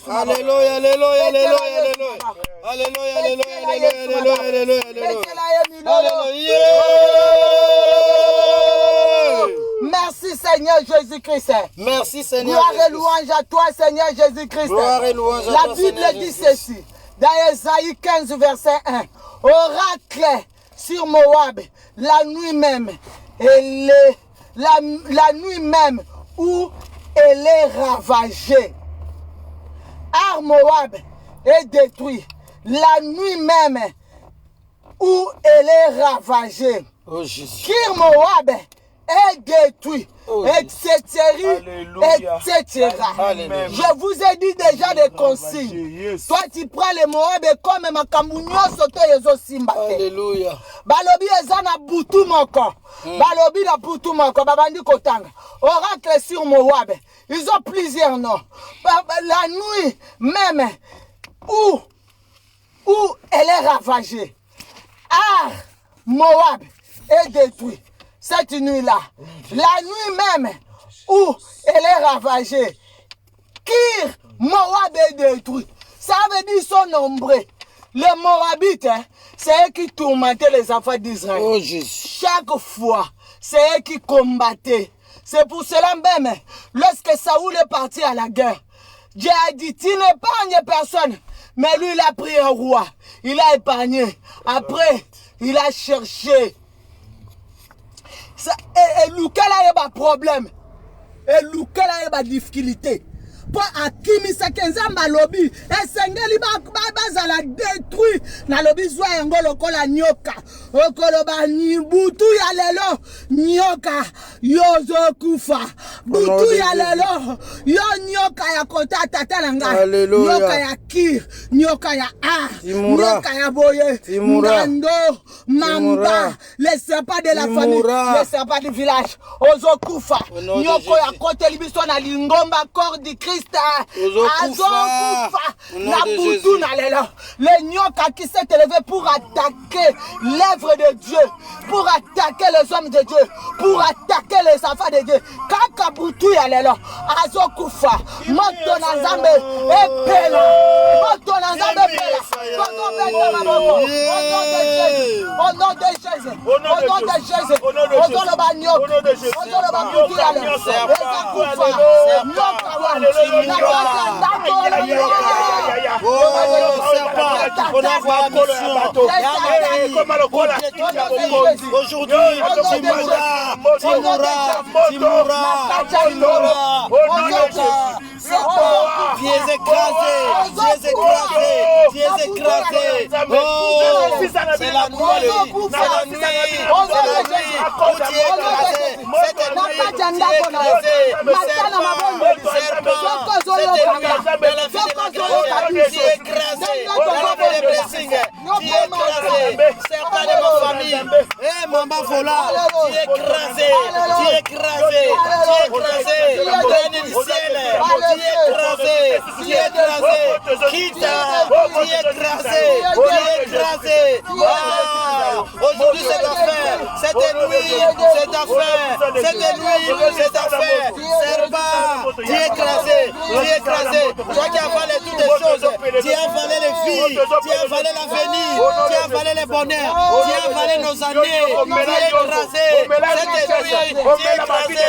Alléluia. Merci Seigneur Jésus-Christ. Merci Seigneur. Gloire et louange à toi Seigneur Jésus-Christ. La Bible dit ceci. Dans Ésaïe 15 verset 1. Oracle sur Moab, la nuit même, la nuit même où elle est ravagée. Ar Moab est détruit. La nuit même où elle est ravagée. Oh Jésus. Kir Moab est détruit. Etc. Amen. Je vous ai dit déjà des consignes. Toi tu prends les Moab comme Makamunyo Soto Yezo Simba. Alléluia. Balobi ezana butu moko. Balobi na butu moko. Babandi kotanga. Oracle sur Moab. Ils ont plusieurs noms. La nuit même où elle est ravagée. Ar Moab est détruit. Cette nuit-là, la nuit même où elle est ravagée, Kir Moab est détruit. Ça veut dire son nombreux. Les Moabites, c'est eux qui tourmentaient les enfants d'Israël. Oh Jésus. Chaque fois, c'est eux qui combattaient. C'est pour cela même, lorsque Saoul est parti à la guerre, Dieu a dit, tu n'épargnes personne. Mais lui, il a pris un roi. Il a épargné. Après, il a cherché. Et Lucas a eu un problème. Et Lucas a eu une difficulté. Pour Akimi Sakenzamba lobby, et Sengeli bazala détruit. Na lobby zwa ngolo kola nyoka. Okolo ba butu ya lelo nyoka yozo kufa. Butu ya lelo yo nyoka ya kota tatalanga. Nyoka ya Kir, nyoka ya Ar, nyoka ya Boye, Nando, Mamba, les serpents de la famille, les serpents du village. Ozo kufa. Nyoko ya kote libiso na lingomba corps du Christ. Le nyoka qui s'est élevé pour attaquer l'œuvre de Dieu, pour attaquer les hommes de Dieu, pour attaquer les enfants de Dieu. Kaka butu ya lelo azokufa moto na Nzambe epela moto na nzambe pela tozobeta maboko au nom de Jésus ozoloba nyoka ozoloba butu ya lelo ezakufa nyoka wana na kati ya ndako aujourd'hui Timura, tu es écrasé. Oh, c'est la nuit où tu es écrasé. Cette nuit, tu es écrasé. Tu es écrasé. Serpent de ma famille. Eh, Mamba Fola, tu es écrasé. Reine du ciel, tu es écrasé. Kita, tu es écrasé. Aujourd'hui c'est ta fin. Cette nuit c'est ta fin. Serpent, tu es écrasé. Toi qui as avalé toutes les choses, tu as avalé les filles, tu as avalé l'avenir, tu as avalé les bonheurs, tu as avalé nos années, tu es écrasé. Cette nuit, tu es écrasé.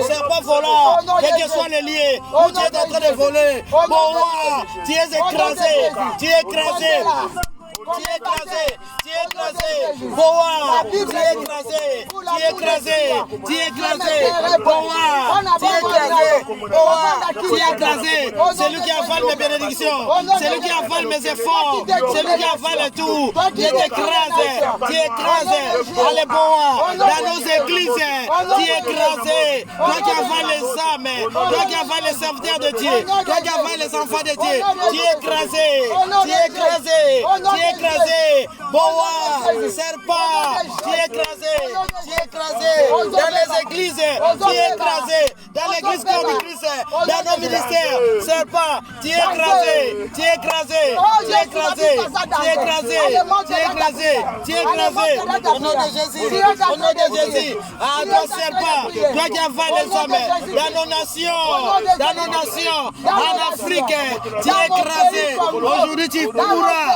Serpent volant, quels que soient les liés, où tu es en train de voler, bon, tu es écrasé. Boa, tu es écrasé. C'est lui qui avale mes bénédictions, c'est lui qui avale mes efforts, c'est lui qui avale tout. Tu es écrasé. Allez, Boa, dans nos églises, tu es écrasé. Toi qui avale les âmes, toi qui avale les serviteurs de Dieu, toi qui avale les enfants de Dieu, tu es écrasé. Boa, serpent, tu es écrasé. Dans les églises, tu es écrasé. Dans l'église comme Christ, dans nos ministères, serpent, tu es écrasé. Au nom de Jésus. Ah, toi serpent, toi qui avales les hommes, dans nos nations, en Afrique, tu es écrasé. Aujourd'hui tu mourras.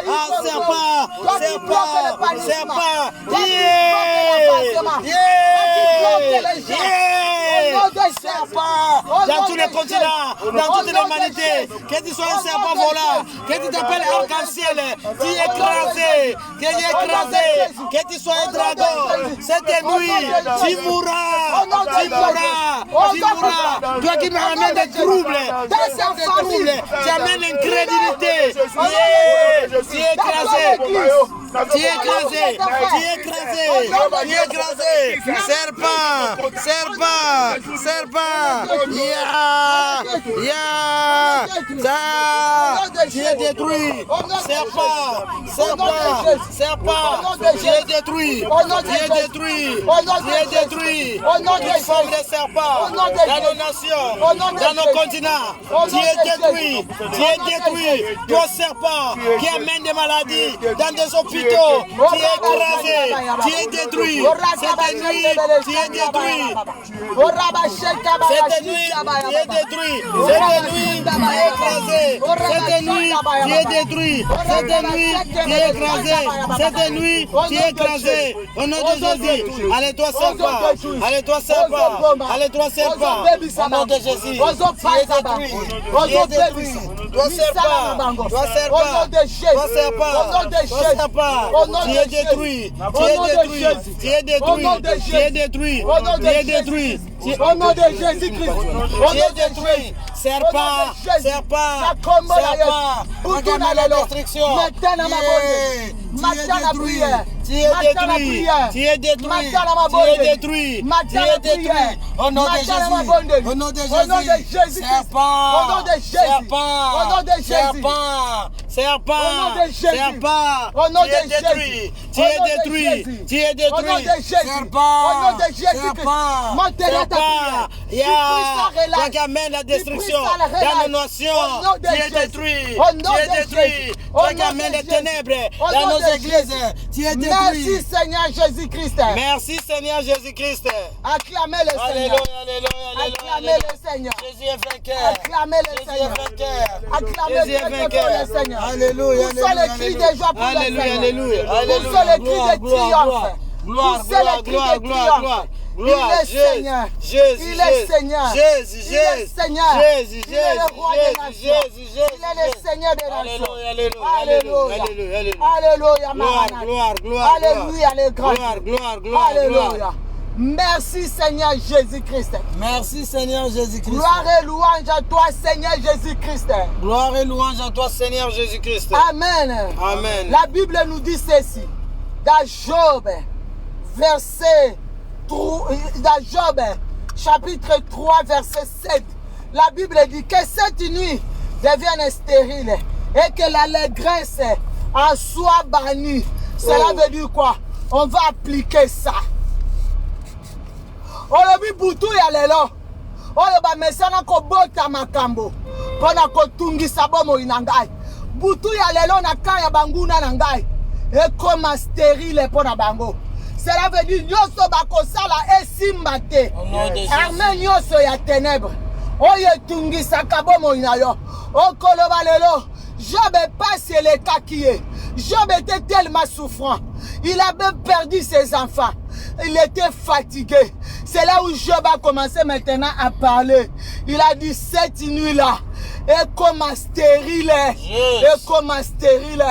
Ah, serpent. Dans tous les continents, dans toute l'humanité, que tu sois un serpent volant, que tu t'appelles arc-en-ciel, tu es écrasé, que tu sois un dragon, cette nuit, tu mourras. Toi qui m'amènes des troubles, tu amènes l'incrédulité, tu es écrasé. Serpent. Tu es détruit. Serpent. Tu es détruit. Toute forme de serpent dans nos nations, dans nos continents. Tu es détruit. Toi serpent qui amène des maladies dans des hôpitaux, tu es écrasé, tu es détruit. Cette nuit, tu es détruit. Cette nuit, tu es détruit. Cette nuit, tu es écrasé. Cette nuit, tu es détruit. Cette nuit, tu es écrasé. Cette nuit, tu es écrasé. Au nom de Jésus, allez-toi serpent. Au nom de Jésus, tu es détruit. Toi serpent. Tu es détruit. Au nom de Jésus-Christ. Tu es détruit. Serpent. Regarde la destruction. Tu es détruit. Au nom de Jésus. Serpent. Tu es détruit. Toi qui amènes la destruction dans nos nations, tu es détruit. Toi qui amènes les ténèbres dans nos églises, Tu es Merci détruit. Seigneur Jésus-Christ. Merci Seigneur Jésus-Christ. Acclamez le Seigneur. Alléluia, alléluia, Acclamez alléluia. le Seigneur. Jésus est vainqueur. Acclamez le Jésus Seigneur. est vainqueur. Acclamez Jésus est très vainqueur. fort le Seigneur. Alléluia, Poussons les cris de joie pour le alléluia, Seigneur. alléluia, Poussons alléluia. les cris de triomphe. Gloire, Poussez gloire, les cris gloire, de gloire, triomphe. gloire. Il est Seigneur. Jésus, Il est Seigneur. Jésus, Il est Seigneur. Jésus, Il est le roi des nations. Jésus, Il est le Seigneur des nations. Alléluia, Alléluia. alléluia, alléluia. Alléluia, Gloire, Maranatha. gloire, gloire. Alléluia, les grands. Gloire, gloire, gloire. Alléluia. Merci Seigneur Jésus-Christ. Merci Seigneur Jésus-Christ. Gloire et louange à toi Seigneur Jésus-Christ. Gloire et louange à toi Seigneur Jésus-Christ. Amen. Amen. La Bible nous dit ceci. Dans Job, verset 3, dans Job, chapitre 3, verset 7, la Bible dit que cette nuit devienne stérile et que l'allégresse en soit bannie. Cela veut dire quoi? On va appliquer ça. Olobi butu ya lelo. Oyo ba mesana ko bota makambo. Pona ko tungisa bomo inangai. Butu ya lelo na kaya banguna na ngai. E koma stérile pona bango. Cela veut dire nyoso bakosala esimba te. Arme nyoso ya ténèbres. Oyo tungisa kabomo inayo. Okoloba lelo. Job passe les kakiye. Job était tellement souffrant. Il a même perdu ses enfants. Il était fatigué. C'est là où Job a commencé maintenant à parler. Il a dit cette nuit-là, et comme stérile, et comme stérile,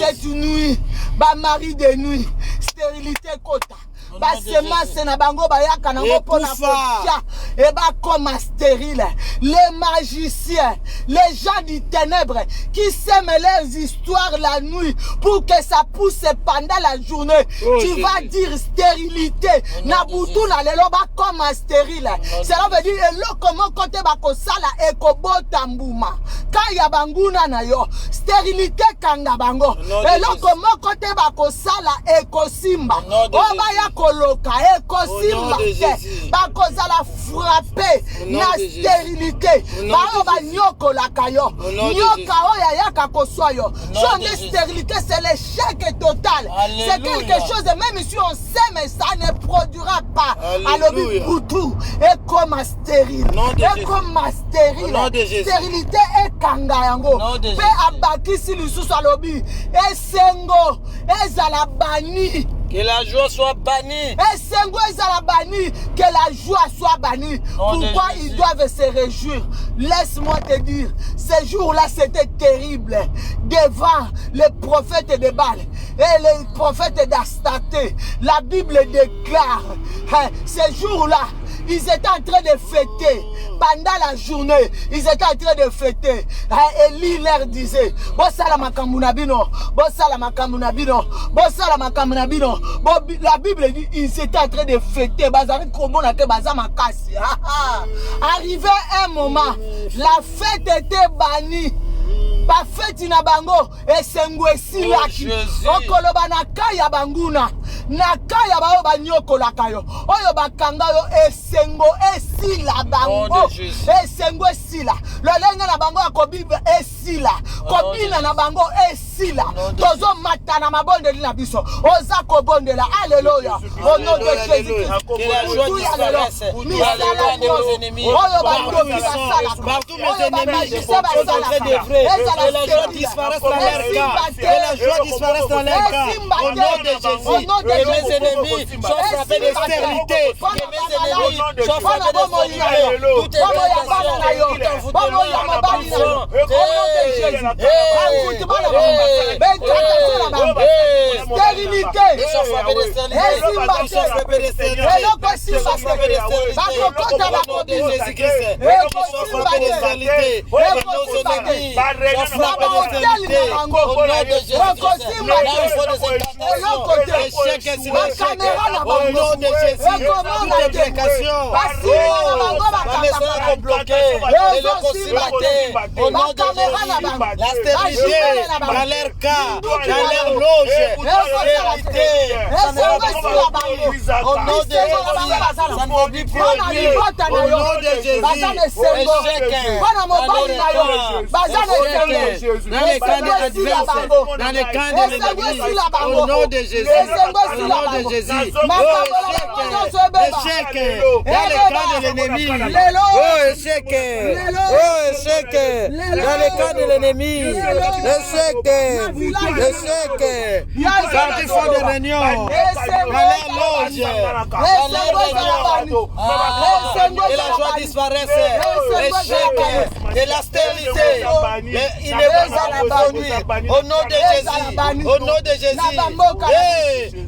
cette nuit, bah mari de nuit, stérilité kota. Bah semence na bango bayaka nango pona kotia et bah comme stérile. Les magiciens, les gens du ténèbre qui sèment leurs histoires la nuit pour que ça pousse pendant la journée. Tu vas dire stérilité. Nabutu na lelo ba comme stérile. Cela veut dire elo comment côté ba ko sala ekobota mbuma. Kaya banguna na yo stérilité kanga bango. Elo comment côté ba ko sala ekosimba. Oba ya koloka ekosimba te. Ba ko sala frapper na stérilité. Ba oba nyoko la kayo. Nyoka oya yaka ko soyo. Son stérilité c'est l'échec total. C'est quelque chose même si on sait mais ça ne produira pas. Alors Boutou et comme stérile. Et comme stérile. Stérilité et kangayango. Pe abaki si lisusu alobi. Et sengo et zalabani. Que la joie soit bannie. Et sengo et zalabani. Que la joie soit bannie. Pourquoi ils doivent se réjouir? Laisse-moi te dire, ce jour-là c'était terrible. Devant les prophètes de Baal et les prophètes d'Astarté, la Bible déclare, ce jour-là, ils étaient en train de fêter. Pendant la journée, ils étaient en train de fêter. Élie leur disait, Bossala makamunabino, Bossala makamunabino, Bossala makamunabino. La Bible dit, ils étaient en train de fêter. Arrivé un moment, la fête était bannie. Ba fête na bango esengo esilaki okoloba na kaya banguna na kaya bao banyoko la kayo oyo bakanga yo esengo esila bango esengo esila lolenge na bango akobiba esila kobina na bango esila tozo matana mabonde na biso oza kobondela alléluia au nom de Jésus que la joie disparaisse oyo bango bisala partout mes ennemis sont en train de vrai. Que la joie disparaisse dans leur cas. Que la joie disparaisse dans leur cas. Au nom de Jésus. Que mes ennemis soient frappés de stérilité. Que mes ennemis soient frappés de stérilité. Tout est bien tout en la stérilité dans leur cas, dans leur loge, stérilité, ça ne va plus produire. Au nom de Jésus, ça ne va plus produire. Au nom de Jésus, dans les camps de l'adversaire, dans les camps de l'ennemi, Au nom de Jésus. Au nom de Jésus. Échec. Dans le camp de l'ennemi. Oh, échec. Oh, échec. Dans le camp de l'ennemi. Échec. Quand ils font des réunions. Dans leur loge. Dans leur réunion. Et la joie disparaisse. Échec. Et la stérilité. Il ne va pas conduire. Au nom de Jésus. Au nom de Jésus.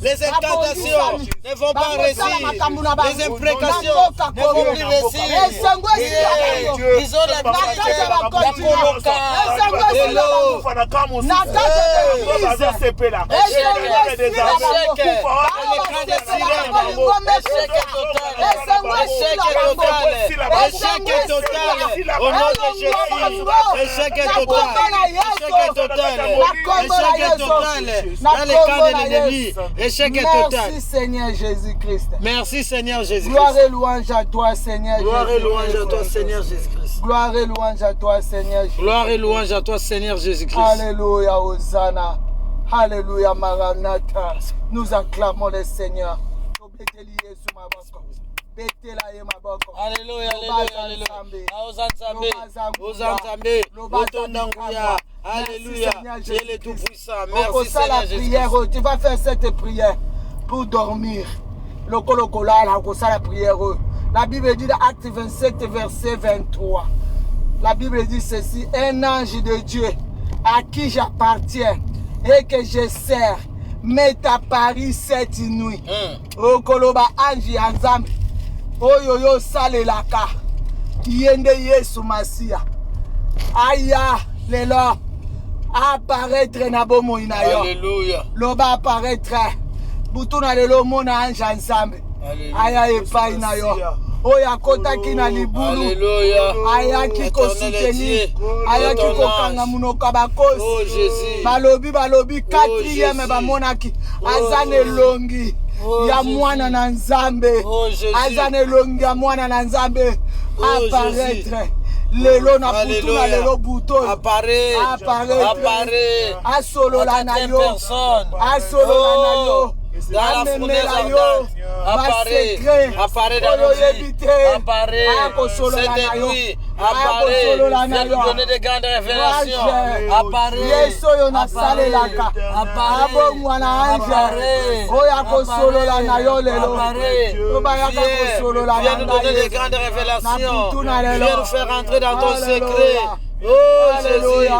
Les incantations ne vont pas réussir. Les imprécations ne vont plus réussir. Ils ont la Merci Seigneur Jésus-Christ. Merci Seigneur Jésus-Christ. Gloire et louange à toi Seigneur. Gloire et louange à toi Seigneur Jésus-Christ. Gloire et louange à toi Seigneur Jésus. Gloire et louange à toi Seigneur Jésus-Christ. Alléluia Hosanna. Alléluia Maranatha. Nous acclamons le Seigneur. Alléluia, alléluia. Alléluia. Tu es le Tout-Puissant. Merci Seigneur Jésus-Christ. Tu vas faire cette prière pour dormir. La prière. La Bible dit dans Acte 27, verset 23. La Bible dit ceci: un ange de Dieu à qui j'appartiens et que je sers m'est apparu cette nuit. Okoloba ange yanzambe oyoyo salelaka yende Yesu Masia aya lelo apparaître na bomoi na yo. Alléluia. Loba apparaître butuna lelo mona ange nzambe aya epai na yo oya kotaki na libulu. Alléluia. Ayaki kosuteni ayaki kokanga munoka bakosi balobi 4e bamonaki azane longi ya mwana na nzambe azane longi ya mwana na nzambe apparaître lelo na butu na lelo buto apparaître asolola na yo dans la fournaise ardente, apparaît dans nos vies, apparaît cette nuit, apparaît, viens nous donner des grandes révélations, apparaît, viens nous donner des grandes révélations, viens nous faire entrer dans ton secret. Oh Jésus,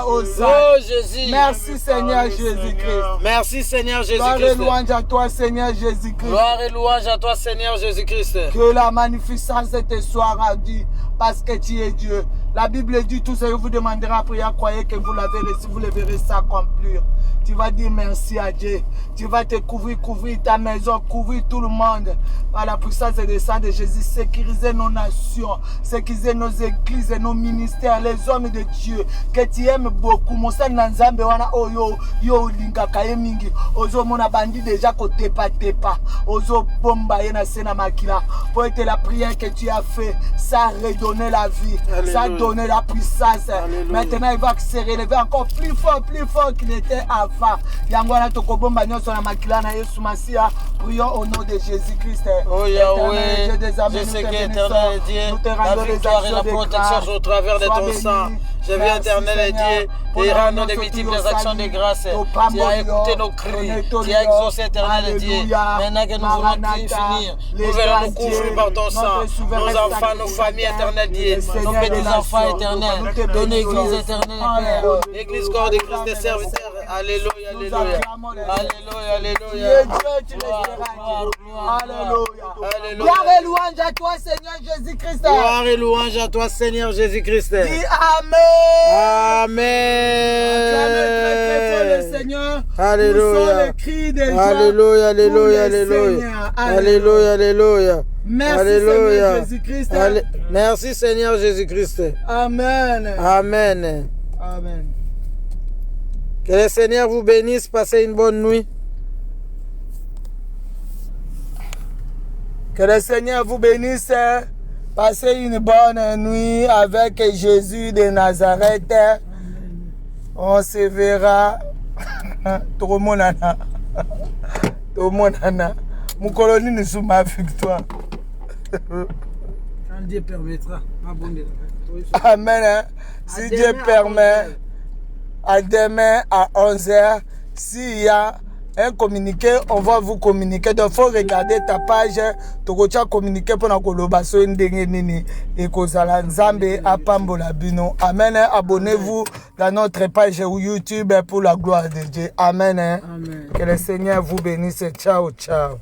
oh Jésus. Merci Seigneur Jésus-Christ. Merci Seigneur Jésus-Christ. Gloire et louange à toi Seigneur Jésus-Christ. Gloire et louange à toi Seigneur Jésus-Christ. Que la magnificence te soit rendue parce que tu es Dieu. La Bible dit tout ce que vous demanderez à prière, croyez que vous l'avez reçu, vous le verrez s'accomplir. Tu vas dire merci à Dieu. Tu vas te couvrir ta maison, couvrir tout le monde. Par la puissance et le sang de Jésus, sécuriser nos nations, sécuriser nos églises et nos ministères, les hommes de Dieu que tu aimes beaucoup. Mosa Nanzambe wana oyo yo linga kayemingi. Ozo mona bandi déjà côté pas. Ozo bomba yena sena makila. Pour être la prière que tu as fait, ça redonner la vie, ça donner la puissance. Alléluia. Maintenant il va se relever encore plus fort qu'il était avant. Yangwana tokobomba nyonso na makila na Yesu Masia. Prions au nom de Jésus-Christ. Oh Yahweh, je sais qu'éternel est Dieu, la victoire et la protection sont au travers de ton sang. Je viens, éternel et Dieu, et rendre des multiples actions de grâce. Tu as écouté nos cris, tu as exaucé, éternel et Dieu. Maintenant que nous voulons finir, nous verrons nous couvrir par ton sang. Nos enfants, nos familles, éternel Dieu, nos petits-enfants, éternel, ton église, éternel Père, l'église corps de Christ des serviteurs. Alléluia, alléluia. Alléluia, alléluia. Alléluia. Gloire et louange à toi, Seigneur Jésus-Christ. Gloire et louange à toi, Seigneur Jésus-Christ. Dis Amen. Amen. Acclamez le Seigneur. Alléluia. Alléluia, alléluia, alléluia. Alléluia, alléluia. Merci Seigneur Jésus-Christ. Merci Seigneur Jésus-Christ. Amen. Amen. Amen. Que le Seigneur vous bénisse. Passez une bonne nuit. Que le Seigneur vous bénisse. Passez une bonne nuit avec Jésus de Nazareth. On se verra. Tout le monde. tomonana mokolo nini suma victoire. Quand Dieu permettra. Amen. Hein? Si Dieu permet, à demain à 11h, s'il y a un communiqué, on va vous communiquer. Donc, il faut regarder ta page. Tu vas communiquer pour la colobaso et Kozala Nzambe à Pambola Bino. Amen. Abonnez-vous dans notre page YouTube pour la gloire de Dieu. Amen. Amen. Que le Seigneur vous bénisse. Ciao, ciao.